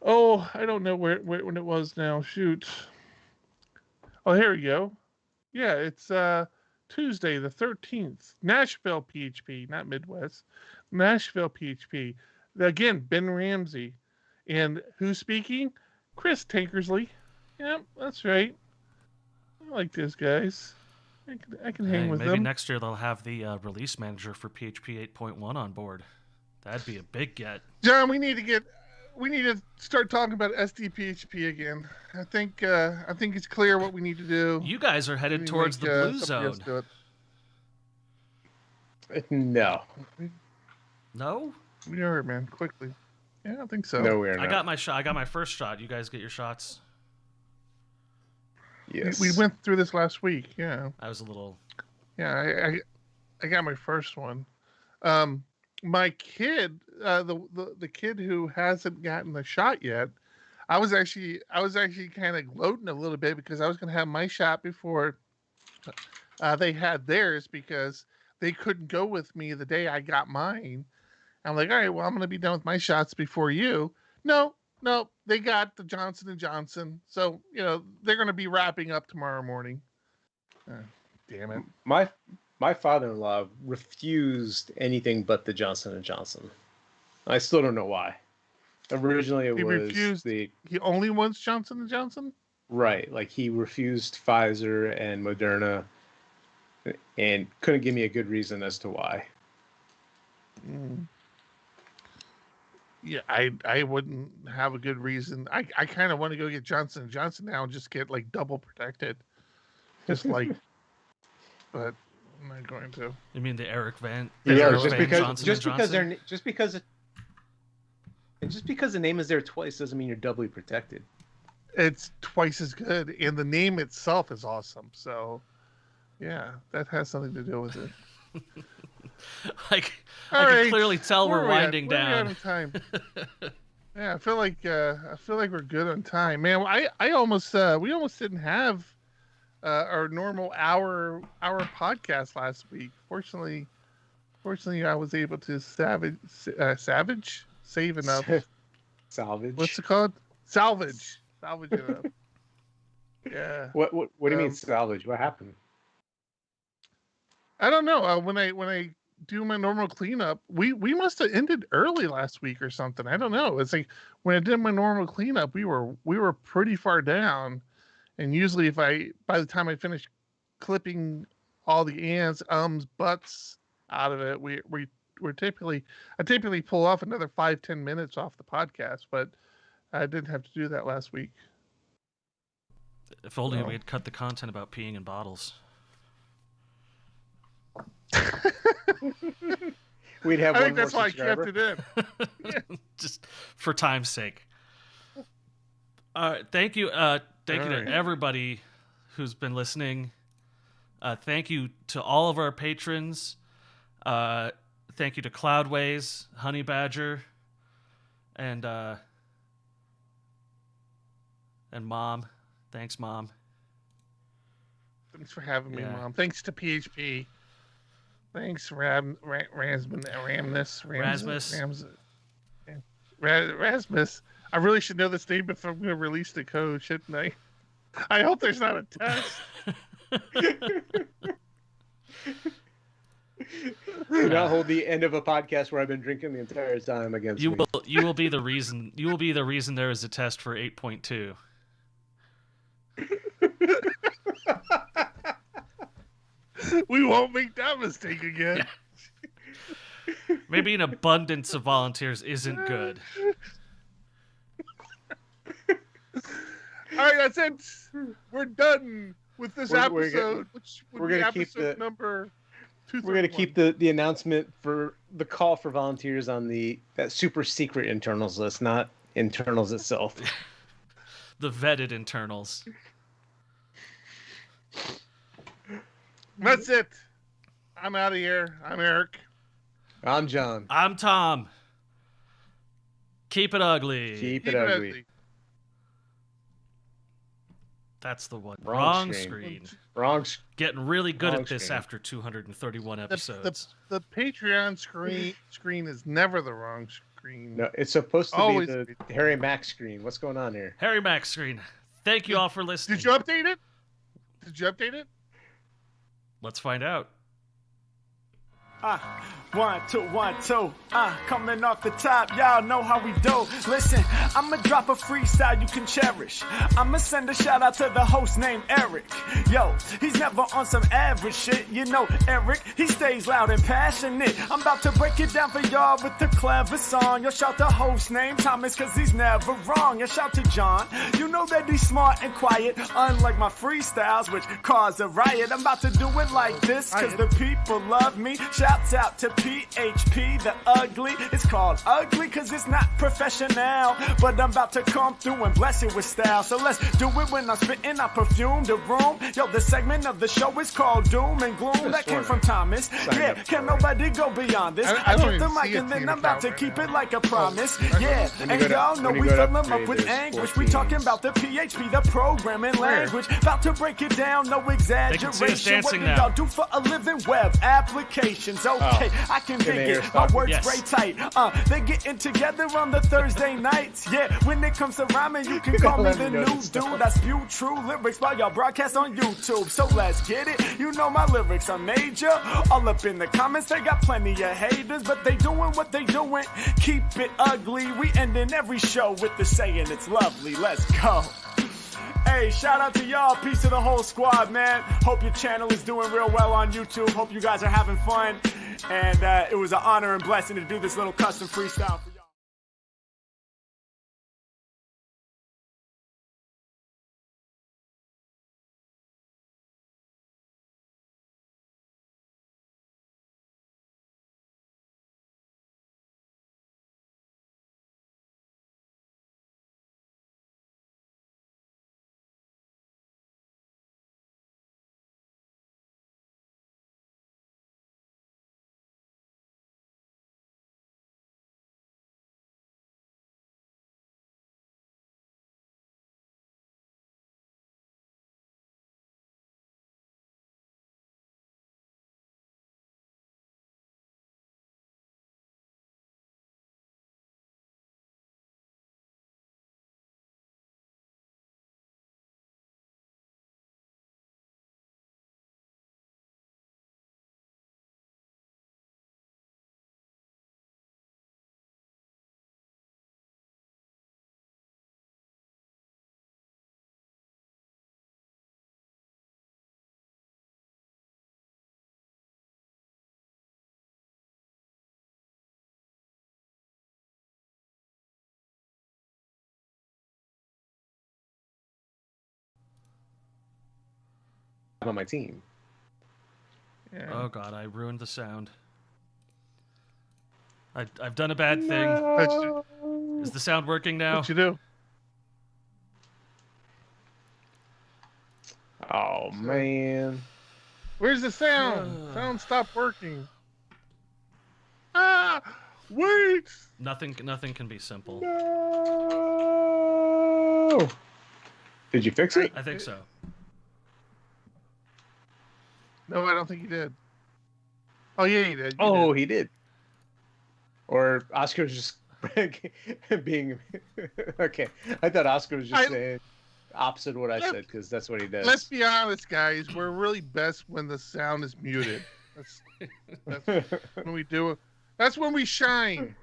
Oh, I don't know when it was now. Shoot. Oh, here we go. Yeah, it's Tuesday the 13th. Nashville PHP, not Midwest. Nashville PHP. Again, Ben Ramsey. And who's speaking? Chris Tankersley. Yep, that's right. I like those guys. I can hang with them. Maybe next year they'll have the release manager for PHP 8.1 on board. That'd be a big get. John, we need to start talking about SDPHP again. I think it's clear what we need to do. You guys are headed towards the blue zone. No. No? We are, man. Quickly. Yeah, I think so. No, we're not. I got my shot. I got my first shot. You guys get your shots. Yes. We went through this last week. Yeah. I was a little. Yeah, I got my first one. My kid, the kid who hasn't gotten the shot yet, I was actually kind of gloating a little bit because I was going to have my shot before they had theirs because they couldn't go with me the day I got mine. I'm like, all right, well, I'm going to be done with my shots before you. No, they got the Johnson & Johnson. So, they're going to be wrapping up tomorrow morning. Damn it. My father-in-law refused anything but the Johnson & Johnson. I still don't know why. Originally, he refused. He only wants Johnson & Johnson? Right. Like, he refused Pfizer and Moderna and couldn't give me a good reason as to why. Yeah, I wouldn't have a good reason. I kind of want to go get Johnson & Johnson now and just get, like, double protected. Just like... But... I'm not going to. You mean the Eric Van? Yeah, just because the name is there twice doesn't mean you're doubly protected. It's twice as good, and the name itself is awesome. So, yeah, that has something to do with it. I can clearly tell we're winding down. We're out of time. Yeah, I feel like we're good on time, man. We almost didn't have our normal hour podcast last week. Fortunately, I was able to save enough. Salvage. What's it called? Salvage enough. Yeah. What do you mean salvage? What happened? I don't know. When I do my normal cleanup, we must have ended early last week or something. I don't know. It's like when I did my normal cleanup, we were pretty far down. And usually by the time I finish clipping all the ands, ums, buts out of it, I typically pull off another 5-10 minutes off the podcast, but I didn't have to do that last week. If only we had cut the content about peeing in bottles. We'd have. I think that's why I kept it in. Yeah. Just for time's sake. Thank you. Thank you to everybody who's been listening. Thank you to all of our patrons. Thank you to Cloudways, Honey Badger, And Mom. Thanks, Mom. Thanks for having me, Mom. Thanks to PHP. Thanks, Rasmus. I really should know this name if I'm going to release the code, shouldn't I? I hope there's not a test. Do not hold the end of a podcast where I've been drinking the entire time against me. You will be the reason. You will be the reason there is a test for 8.2. We won't make that mistake again. Yeah. Maybe an abundance of volunteers isn't good. All right, that's it. We're done with this episode, which would be episode number 231. We're going to keep the announcement for the call for volunteers on that super secret internals list, not internals itself. The vetted internals. That's it. I'm out of here. I'm Eric. I'm John. I'm Tom. Keep it ugly. Keep it ugly. That's the one. Wrong screen. Wrong. Getting really good at this after 231 episodes. The Patreon screen is never the wrong screen. No, it's supposed to be the Harry Mack screen. What's going on here? Harry Mack screen. Thank you all for listening. Did you update it? Let's find out. 1, 2, 1, 2. Coming off the top, y'all know how we do. Listen, I'ma drop a freestyle you can cherish. I'ma send a shout out to the host named Eric. Yo, he's never on some average shit. You know Eric, he stays loud and passionate. I'm about to break it down for y'all with the clever song. Yo, shout the host named Thomas, cause he's never wrong. Yo, shout to John, you know that he's smart and quiet. Unlike my freestyles, which cause a riot. I'm about to do it like this, cause the people love me. Shouts out to PHP, the ugly. It's called ugly cause it's not professional, but I'm about to come through and bless it with style. So let's do it when I'm spitting, I perfume the room. Yo, the segment of the show is called Doom and Gloom. That came from Thomas. Yeah, can nobody go beyond this? I took the mic and then I'm about to keep it like a promise. Yeah, and y'all know we fill them up with anguish. We talking about the PHP, the programming language. About to break it down, no exaggeration. What do y'all do for a living? Web applications. Okay, I can dig it. My words spray tight. They getting together on the Thursday nights. Yeah, when it comes to rhyming, you can call me the new dude. I spew true lyrics while y'all broadcast on YouTube. So let's get it. You know my lyrics are major. All up in the comments, they got plenty of haters, but they doing what they doing. Keep it ugly. We ending every show with the saying it's lovely. Let's go. Hey, shout out to y'all. Peace to the whole squad, man. Hope your channel is doing real well on YouTube. Hope you guys are having fun. And it was an honor and blessing to do this little custom freestyle for y'all. On my team. Yeah. Oh god, I ruined the sound. I've done a bad thing. Is the sound working now? What'd you do? Oh man. Where's the sound? Sound stopped working. Wait. Nothing can be simple. No. Did you fix it? I think so. No, I don't think he did. Oh yeah, he did. He did. Or Oscar was just being okay. I thought Oscar was just saying opposite of what I said because that's what he does. Let's be honest, guys. We're really best when the sound is muted. That's when we do it. That's when we shine.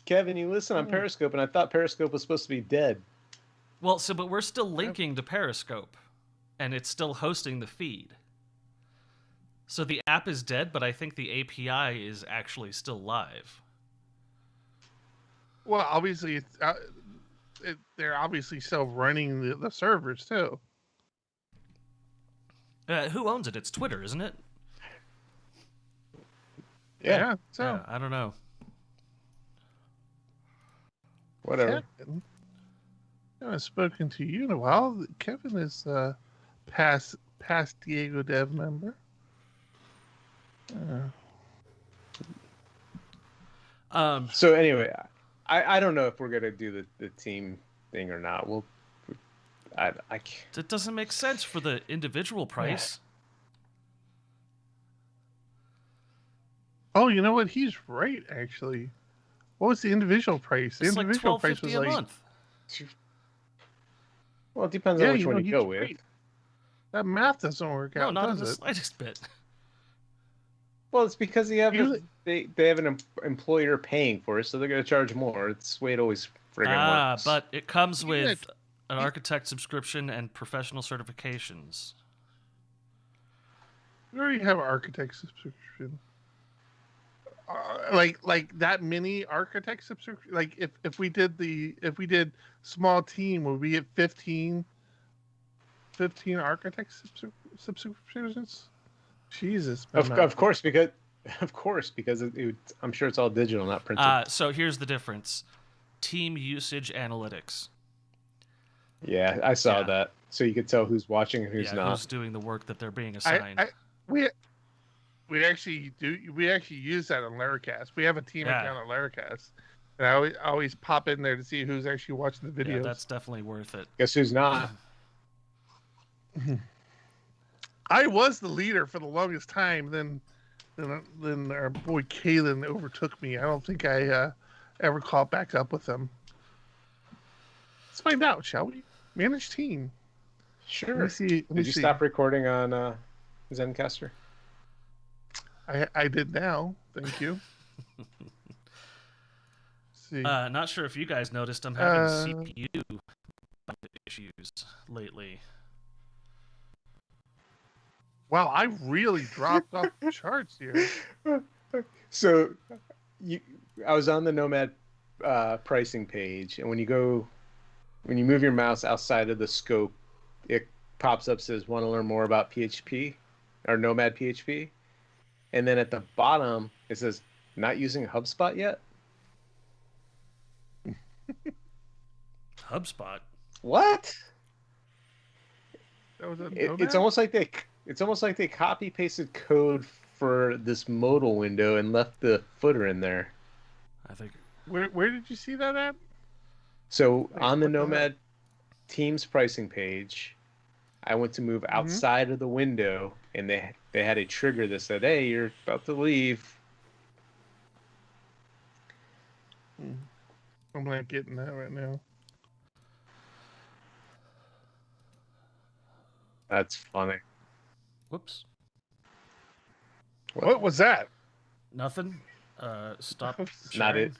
Kevin, you listen on Periscope, and I thought Periscope was supposed to be dead. Well, but we're still linking to Periscope, and it's still hosting the feed. So the app is dead, but I think the API is actually still live. Well, obviously, they're obviously still running the servers too. Who owns it? It's Twitter, isn't it? Yeah. So yeah, I don't know. Whatever. Kevin, I haven't spoken to you in a while. Kevin is past Diego Dev member. So anyway, I don't know if we're gonna do the team thing or not. I can't. It doesn't make sense for the individual price. Oh, you know what? He's right, actually. What was the individual price? The It's individual like price was $12.50 a like month. Well, it depends on which one you go with. Right. That math doesn't work No, out, not in does the it? slightest bit. Well, it's because they have an employer paying for it, so they're going to charge more. It's the way it always friggin' works. But it comes with an architect subscription and professional certifications. We already have an architect subscription. Like that mini architect subscription. Like if we did small team, would we get 15 architect subscriptions? Jesus. Of course, because I'm sure it's all digital, not printed. So here's the difference: team usage analytics. Yeah, I saw that. So you could tell who's watching and who's not. Who's doing the work that they're being assigned. We actually use that on Laracast. We have a team account on Laracast, and I always pop in there to see who's actually watching the videos. Yeah, that's definitely worth it. Guess who's not? I was the leader for the longest time. Then our boy Kalen overtook me. I don't think I ever caught back up with him. Let's find out, shall we? Manage team. Sure. Let me see. Did you stop recording on Zencaster? I did now. Thank you. See. Not sure if you guys noticed, I'm having CPU issues lately. Wow, I really dropped off the charts here. So, I was on the Nomad pricing page, and when you move your mouse outside of the scope, it pops up, says, "Want to learn more about PHP or Nomad PHP?" And then at the bottom, it says, "Not using HubSpot yet?" HubSpot? What? That was It's almost like they copy pasted code for this modal window and left the footer in there. I think. Where did you see that at? So on the Nomad Teams pricing page, I went to move outside of the window, and they had a trigger that said, "Hey, you're about to leave." I'm not getting that right now. That's funny. Whoops. What was that? Nothing. Stop. Not it.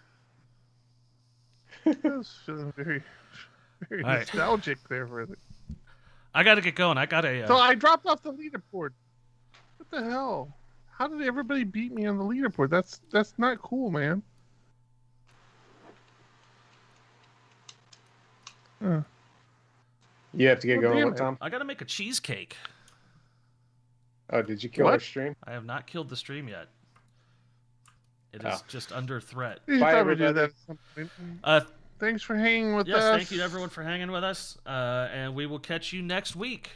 I was feeling very nostalgic there for it. I gotta get going. I gotta. So I dropped off the leaderboard. What the hell? How did everybody beat me on the leaderboard? That's not cool, man. You have to get going. What, Tom? I gotta make a cheesecake. Oh, did you kill our stream? I have not killed the stream yet. It is just under threat. Bye, everybody. Thanks for hanging with us. Yes, thank you to everyone for hanging with us. And we will catch you next week.